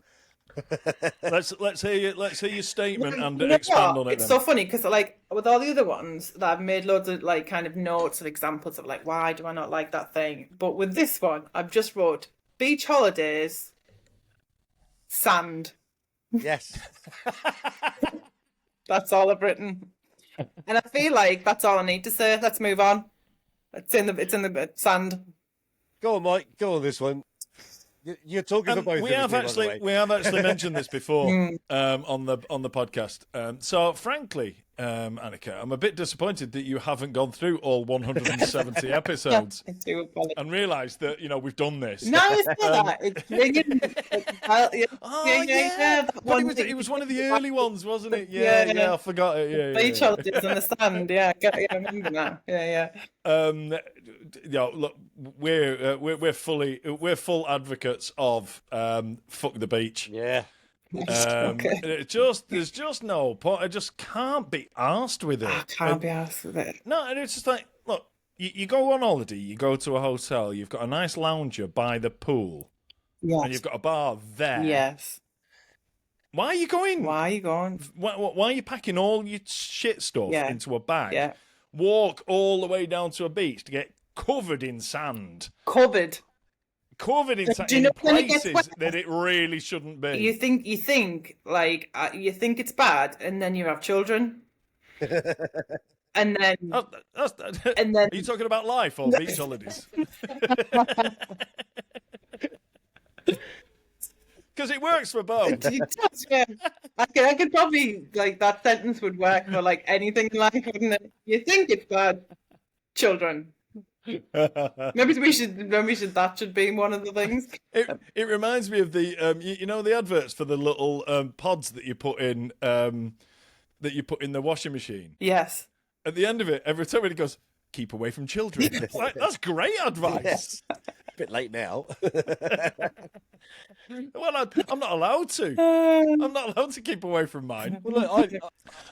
let's hear your statement and expand on it. It's so funny because like with all the other ones that I've made loads of like kind of notes of examples of like why do I not like that thing, but with this one I've just wrote beach holidays, sand. Yes. That's all I've written, and I feel like that's all I need to say. Let's move on. It's in the sand. Go on, Mike. Go on this one. You're talking for both. We have actually mentioned this before on the podcast. So frankly, Anneka, I'm a bit disappointed that you haven't gone through all 170 episodes and realised that we've done this. No, it's not that. It's It was one of the early ones, wasn't it? Yeah, I forgot it. Yeah, beach holidays on the sand. Yeah, I remember now. Yeah. Look, we're full advocates of fuck the beach. Yeah. There's just no point. I just can't be arsed with it. I can't be arsed with it. No, and it's just like, look, you go on holiday, you go to a hotel, you've got a nice lounger by the pool, and you've got a bar there. Yes. Why are you going? Why are you packing all your shit stuff into a bag? Yeah. Walk all the way down to a beach to get covered in sand. Covered in sand in places that it really shouldn't be. You think it's bad, and then you have children, and then are you talking about life or beach holidays? Because it works for both. Yeah. I could probably like that sentence would work for like anything in life, wouldn't it? You think it's bad, children. Maybe that should be one of the things. It reminds me of the the adverts for the little pods that you put in the washing machine. Yes. At the end of it, every time it goes, keep away from children. Like, that's great advice. Yes. Bit late now. Well, I'm not allowed to. I'm not allowed to keep away from mine. Well, look,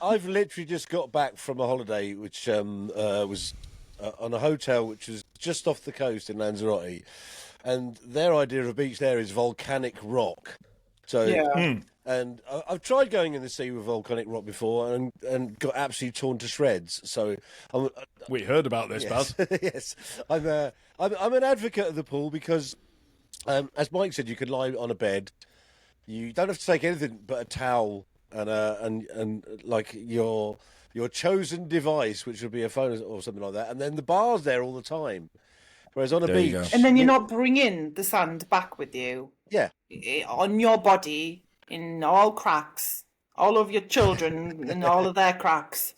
I've literally just got back from a holiday, which was on a hotel which was just off the coast in Lanzarote, and their idea of a beach there is volcanic rock. So, and I've tried going in the sea with volcanic rock before, and got absolutely torn to shreds. So, we heard about this, yes, Baz. yes, I'm an advocate of the pool because, as Mike said, you can lie on a bed. You don't have to take anything but a towel and like your chosen device, which would be a phone or something like that, and then the bar's there all the time. Whereas on a beach, and then you're not bringing the sand back with you. Yeah, on your body, in all cracks, all of your children and all of their cracks,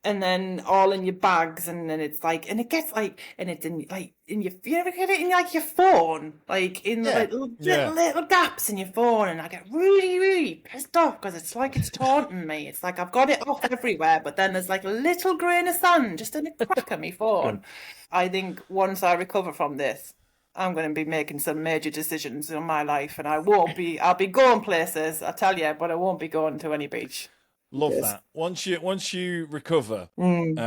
and then all in your bags, and then it's like, and it gets like, and it's in like in your, you ever get it in like your phone, like in the little gaps in your phone, and I get really pissed off because it's like it's taunting me. It's like I've got it off everywhere, but then there's like a little grain of sand just in a crack of my phone. I think once I recover from this, I'm going to be making some major decisions in my life, and I'll be going places, I tell you, but I won't be going to any beach. Love that. Once you recover, and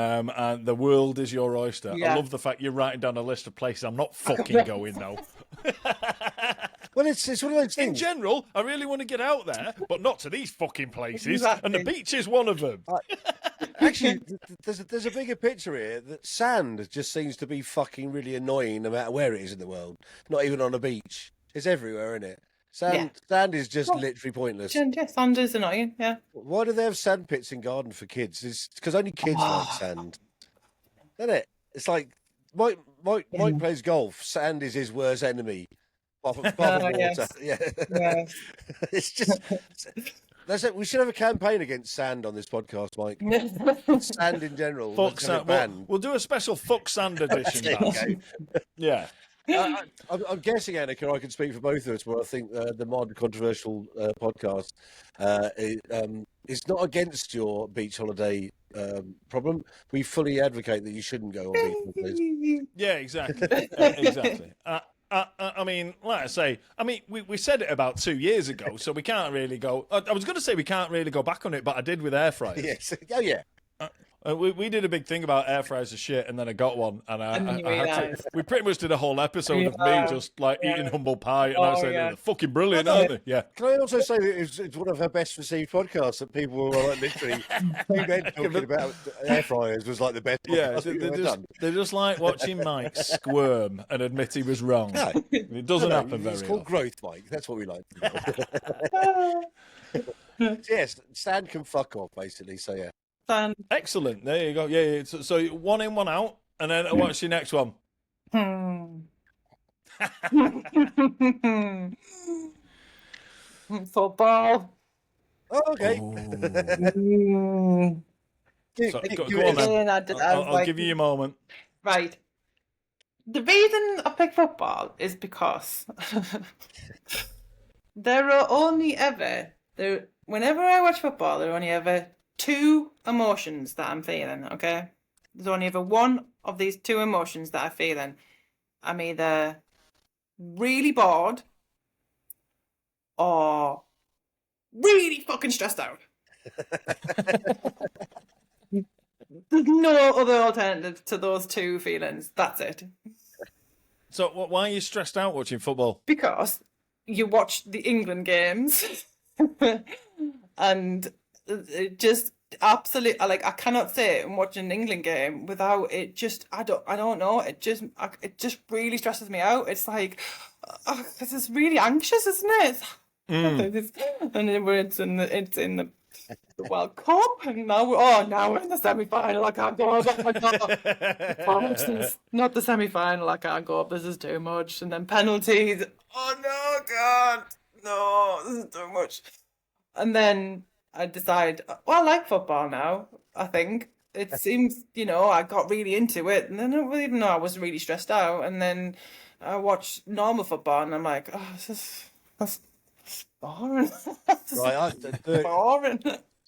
the world is your oyster. Yeah. I love the fact you're writing down a list of places I'm not fucking going though. Well, it's one of those In things. general, I really want to get out there, but not to these fucking places. Exactly. And the beach is one of them. Actually, there's a bigger picture here that sand just seems to be fucking really annoying no matter where it is in the world. Not even on a beach. It's everywhere, isn't it? Sand is just literally pointless. Yeah, sand is annoying. Yeah. Why do they have sand pits in garden for kids? It's because only kids like sand, isn't it? It's like Mike plays golf. Sand is his worst enemy. Apart from water. Yes. Yeah. Yes. It's just. That's it. We should have a campaign against sand on this podcast, Mike. Sand in general. Fuck sand. We'll do a special fuck sand edition. Okay. Yeah. I'm guessing, Anneka, I can speak for both of us, but I think the mildly controversial podcast is not against your beach holiday problem. We fully advocate that you shouldn't go on beach holidays. Yeah, exactly. Exactly. I mean, like I say, we said it about 2 years ago, so we can't really go. I was going to say we can't really go back on it, but I did with air fryers. Yes. Oh, yeah. We did a big thing about air fryers as shit, and then I got one, and I had to. We pretty much did a whole episode of me just like eating humble pie, and I said, "They're fucking brilliant, aren't they?" Yeah. Can I also say that it's one of her best received podcasts that people were like literally you men talking about air fryers was like the best. Yeah, Podcast they're just like watching Mike squirm and admit he was wrong. No, it doesn't happen very It's called often. growth, Mike. That's what we like. Yes, sand can fuck off basically. So yeah. Sand. Excellent. There you go. Yeah. So one in, one out, and then what's your next one? Football. Oh, okay. So, go on then. I'll give you your moment. Right. The reason I pick football is because whenever I watch football, there are only ever two emotions that I'm feeling, okay? There's only ever one of these two emotions that I'm feeling. I'm either really bored or really fucking stressed out. There's no other alternative to those two feelings. That's it. So why are you stressed out watching football? Because you watch the England games and it just absolutely, like, I cannot sit and watch an England game without it just, I don't know, it just really stresses me out. It's like, this is really anxious, isn't it? And then it's in the World Cup, and now we're in the semi-final. I can't go up. Oh my God. Not the semi-final. I can't go up. This is too much. And then penalties. Oh no, God, no, this is too much. And then I decide, well, I like football now. I think it seems, I got really into it, and then even though I was really stressed out, and then I watch normal football, and I'm like, oh, that's boring. Right, boring.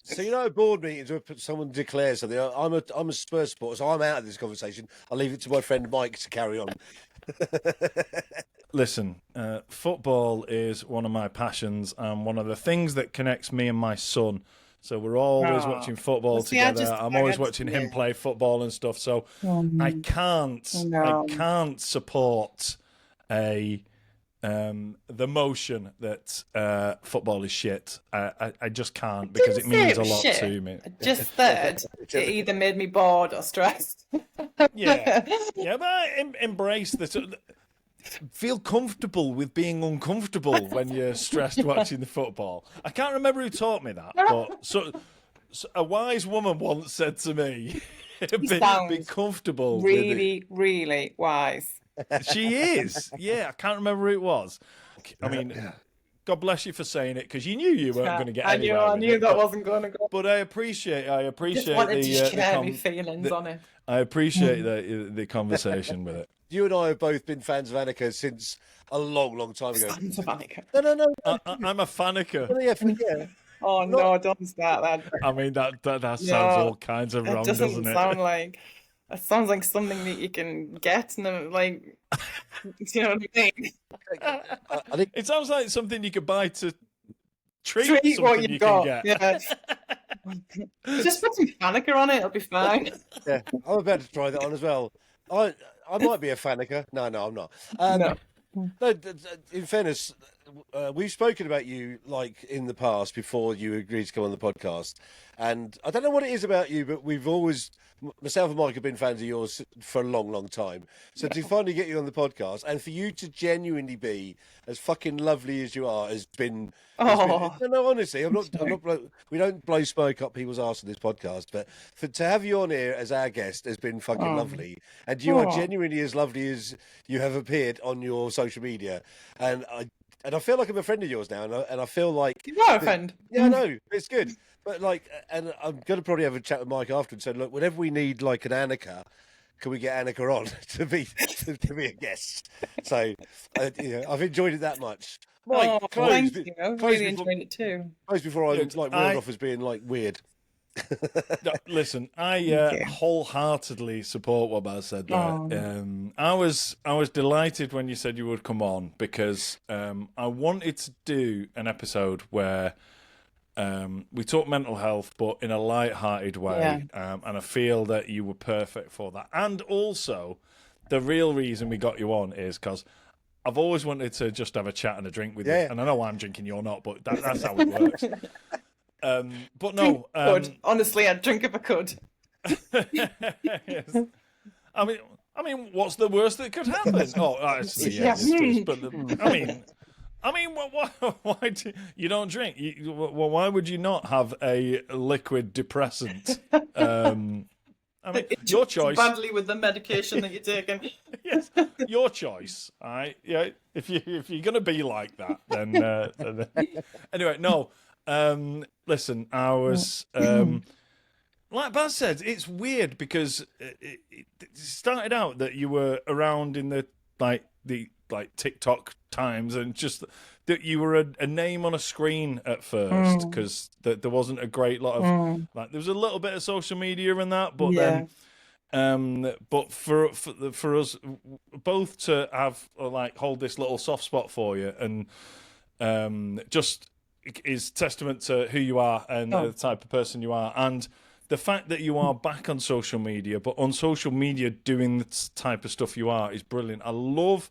So board meetings where someone declares something. I'm a Spurs supporter, so I'm out of this conversation. I'll leave it to my friend Mike to carry on. Listen, football is one of my passions and one of the things that connects me and my son. So we're always watching football together. I'm always watching him play football and stuff. So I can't support the motion that football is shit. I just can't, because it means a lot to me. I just said it either made me bored or stressed. Yeah, but I embrace this. Feel comfortable with being uncomfortable when you're stressed watching the football. I can't remember who taught me that, but so a wise woman once said to me, "Be comfortable." Really wise. She is. Yeah, I can't remember who it was. I mean, God bless you for saying it, because you knew you weren't going to get anywhere. I knew that wasn't going to go. But I appreciate just wanted to share my feelings on it. I appreciate the conversation with it. You and I have both been fans of Anneka since a long, long time ago. Fans of Anneka. No. I'm a Panicker. Yeah. Oh no! Don't start that. I mean, that sounds all kinds of wrong, doesn't it? Sound like. It sounds like something that you can get, and like, you know what I mean? I think it sounds like something you could buy to treat what something you got. can get. Yeah. Just put some Panicker on it; it'll be fine. Yeah, I'm about to try that on as well. I might be a Fanica. No, I'm not. No, in fairness, we've spoken about you like in the past before you agreed to come on the podcast, and I don't know what it is about you, but we've always, myself and Mike have been fans of yours for a long, long time. So to finally get you on the podcast and for you to genuinely be as fucking lovely as you are has been. No, honestly, I'm not. We don't blow smoke up people's arse on this podcast, but to have you on here as our guest has been fucking lovely, and you are genuinely as lovely as you have appeared on your social media, and I feel like I'm a friend of yours now, and I feel like You are a friend. Yeah, I know it's good, but like, and I'm going to probably have a chat with Mike after and say, look, whenever we need like an Anneka, can we get Anneka on to be a guest? So, I've enjoyed it that much. Mike, thank you. I've really enjoyed it too. Close before I like wheeled off as being like weird. No, listen, I wholeheartedly support what Baz said there. I was delighted when you said you would come on because I wanted to do an episode where we talk mental health, but in a light-hearted way, and I feel that you were perfect for that. And also, the real reason we got you on is because I've always wanted to just have a chat and a drink with you, and I know I'm drinking, you're not, but that's how it works. But no, honestly, I'd drink if I could. Yes. I mean, what's the worst that could happen? Oh, actually, yeah. But I mean, why do you don't drink? Why would you not have a liquid depressant? I mean, your choice. Badly with the medication that you're taking. Yes, your choice. All right. Yeah. If you're gonna be like that, then anyway, no. Listen, I was like Baz said, it's weird because it started out that you were around in the TikTok times, and just that you were a name on a screen at first because there wasn't a great lot of like there was a little bit of social media in that, but then but for us both to have like hold this little soft spot for you and just is testament to who you are and the type of person you are, and the fact that you are back on social media, but on social media doing the type of stuff you are is brilliant. I love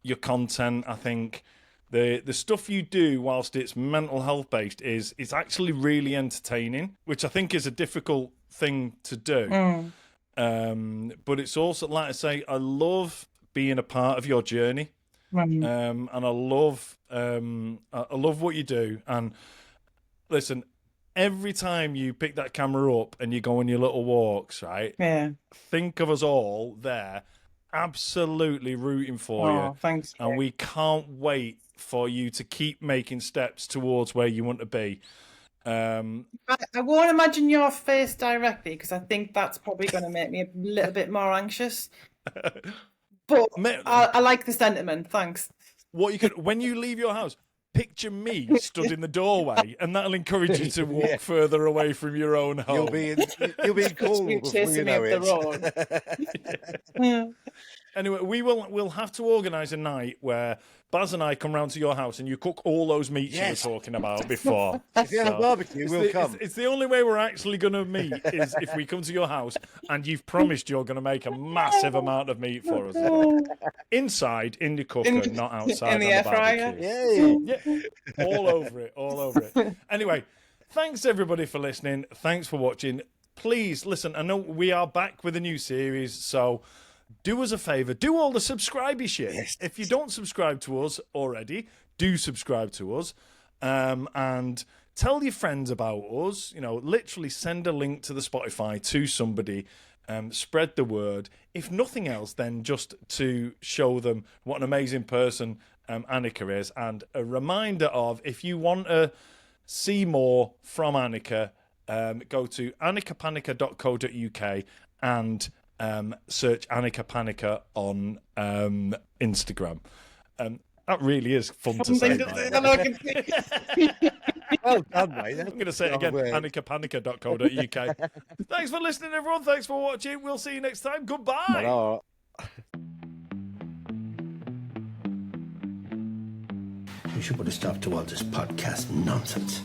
your content. I think the stuff you do whilst it's mental health based is actually really entertaining, which I think is a difficult thing to do. But it's also, like I say, I love being a part of your journey. And I love what you do. And listen, every time you pick that camera up and you go on your little walks, right? Yeah. Think of us all there, absolutely rooting for you. Thanks. And we can't wait for you to keep making steps towards where you want to be. I won't imagine your face directly because I think that's probably going to make me a little bit more anxious. But I like the sentiment. Thanks. What you could, when you leave your house, picture me stood in the doorway, and that'll encourage you to walk further away from your own home. You'll be in Cornwall before you know it. Anyway, we'll have to organise a night where Baz and I come round to your house and you cook all those meats you were talking about before. If you have a barbecue, we'll come. It's the only way we're actually going to meet is if we come to your house and you've promised you're going to make a massive amount of meat for us. Inside, in the cooker, not outside in the air fryer. Yeah, all over it. Anyway, thanks everybody for listening. Thanks for watching. Please listen. I know we are back with a new series, so do us a favour, do all the subscribey shit. Yes. If you don't subscribe to us already, do subscribe to us, and tell your friends about us. You know, literally send a link to the Spotify to somebody, spread the word. If nothing else, then just to show them what an amazing person Anneka is, and a reminder of, if you want to see more from Anneka, go to annekapanicker.co.uk and search Anneka Panicker on Instagram. That really is fun to say. Well done, mate. I'm going to say it again, annekapanicker.co.uk. Thanks for listening, everyone. Thanks for watching. We'll see you next time. Goodbye. Hello. We should put a stop to all this podcast nonsense